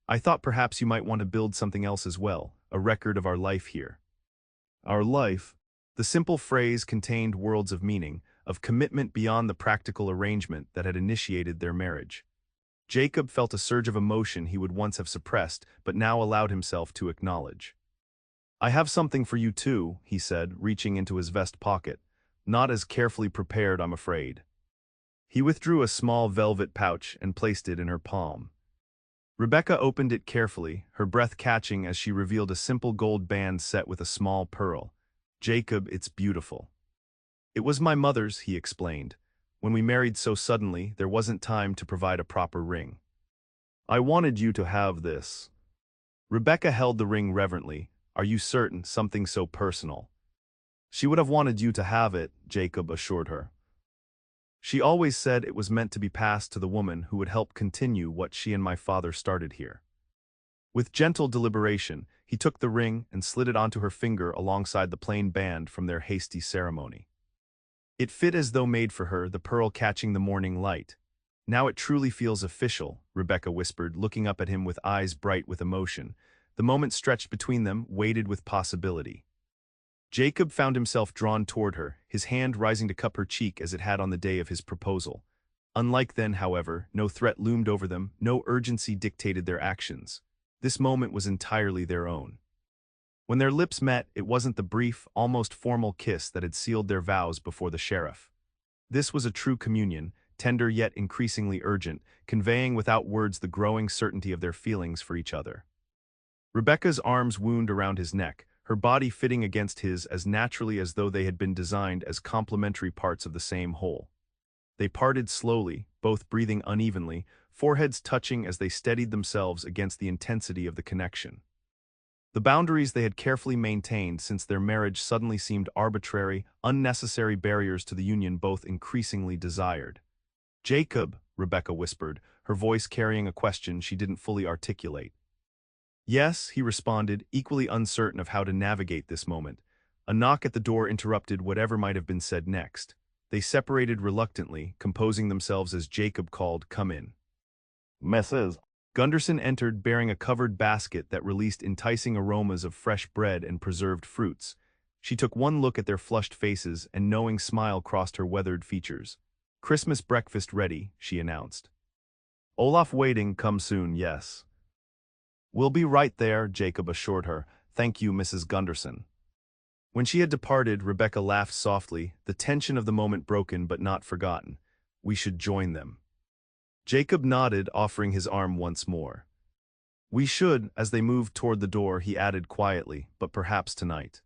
"I thought perhaps you might want to build something else as well, a record of our life here." Our life? The simple phrase contained worlds of meaning, of commitment beyond the practical arrangement that had initiated their marriage. Jacob felt a surge of emotion he would once have suppressed, but now allowed himself to acknowledge. "I have something for you too," he said, reaching into his vest pocket. "Not as carefully prepared, I'm afraid." He withdrew a small velvet pouch and placed it in her palm. Rebecca opened it carefully, her breath catching as she revealed a simple gold band set with a small pearl. "Jacob, it's beautiful." "It was my mother's," he explained. "When we married so suddenly, there wasn't time to provide a proper ring. I wanted you to have this." Rebecca held the ring reverently. "Are you certain, something so personal?" "She would have wanted you to have it," Jacob assured her. "She always said it was meant to be passed to the woman who would help continue what she and my father started here." With gentle deliberation, he took the ring and slid it onto her finger alongside the plain band from their hasty ceremony. It fit as though made for her, the pearl catching the morning light. "Now it truly feels official," Rebecca whispered, looking up at him with eyes bright with emotion. The moment stretched between them, weighted with possibility. Jacob found himself drawn toward her, his hand rising to cup her cheek as it had on the day of his proposal. Unlike then, however, no threat loomed over them, no urgency dictated their actions. This moment was entirely their own. When their lips met, it wasn't the brief, almost formal kiss that had sealed their vows before the sheriff. This was a true communion, tender yet increasingly urgent, conveying without words the growing certainty of their feelings for each other. Rebecca's arms wound around his neck, her body fitting against his as naturally as though they had been designed as complementary parts of the same whole. They parted slowly, both breathing unevenly, foreheads touching as they steadied themselves against the intensity of the connection. The boundaries they had carefully maintained since their marriage suddenly seemed arbitrary, unnecessary barriers to the union both increasingly desired. "Jacob," Rebecca whispered, her voice carrying a question she didn't fully articulate. "Yes," he responded, equally uncertain of how to navigate this moment. A knock at the door interrupted whatever might have been said next. They separated reluctantly, composing themselves as Jacob called, "Come in." Mrs. Gunderson entered bearing a covered basket that released enticing aromas of fresh bread and preserved fruits. She took one look at their flushed faces, and knowing smile crossed her weathered features. "Christmas breakfast ready," she announced. "Olaf waiting, come soon, yes." "We'll be right there," Jacob assured her. "Thank you, Mrs. Gunderson." When she had departed, Rebecca laughed softly, the tension of the moment broken but not forgotten. "We should join them." Jacob nodded, offering his arm once more. "We should," as they moved toward the door, he added quietly, "but perhaps tonight."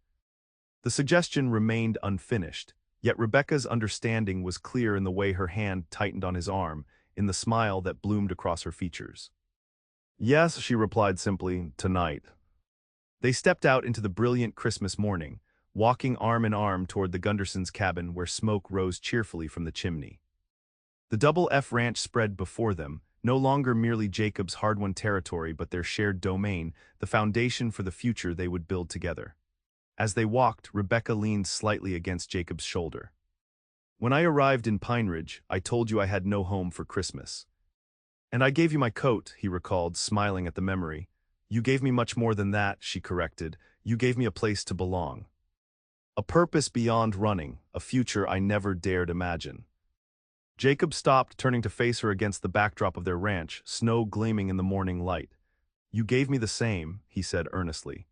The suggestion remained unfinished, yet Rebecca's understanding was clear in the way her hand tightened on his arm, in the smile that bloomed across her features. "Yes," she replied simply, "tonight." They stepped out into the brilliant Christmas morning, walking arm in arm toward the Gundersons' cabin where smoke rose cheerfully from the chimney. The Double F Ranch spread before them, no longer merely Jacob's hard-won territory but their shared domain, the foundation for the future they would build together. As they walked, Rebecca leaned slightly against Jacob's shoulder. "When I arrived in Pineridge, I told you I had no home for Christmas. And I gave you my coat," he recalled, smiling at the memory. "You gave me much more than that," she corrected. "You gave me a place to belong. A purpose beyond running, a future I never dared imagine." Jacob stopped, turning to face her against the backdrop of their ranch, snow gleaming in the morning light. "You gave me the same," he said earnestly.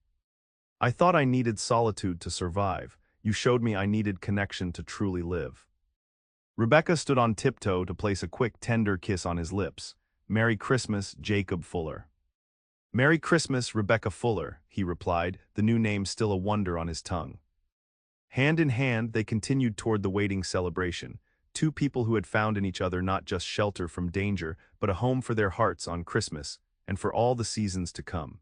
"I thought I needed solitude to survive. You showed me I needed connection to truly live." Rebecca stood on tiptoe to place a quick, tender kiss on his lips. "Merry Christmas, Jacob Fuller." "Merry Christmas, Rebecca Fuller," he replied, the new name still a wonder on his tongue. Hand in hand, they continued toward the waiting celebration, two people who had found in each other not just shelter from danger, but a home for their hearts on Christmas, and for all the seasons to come.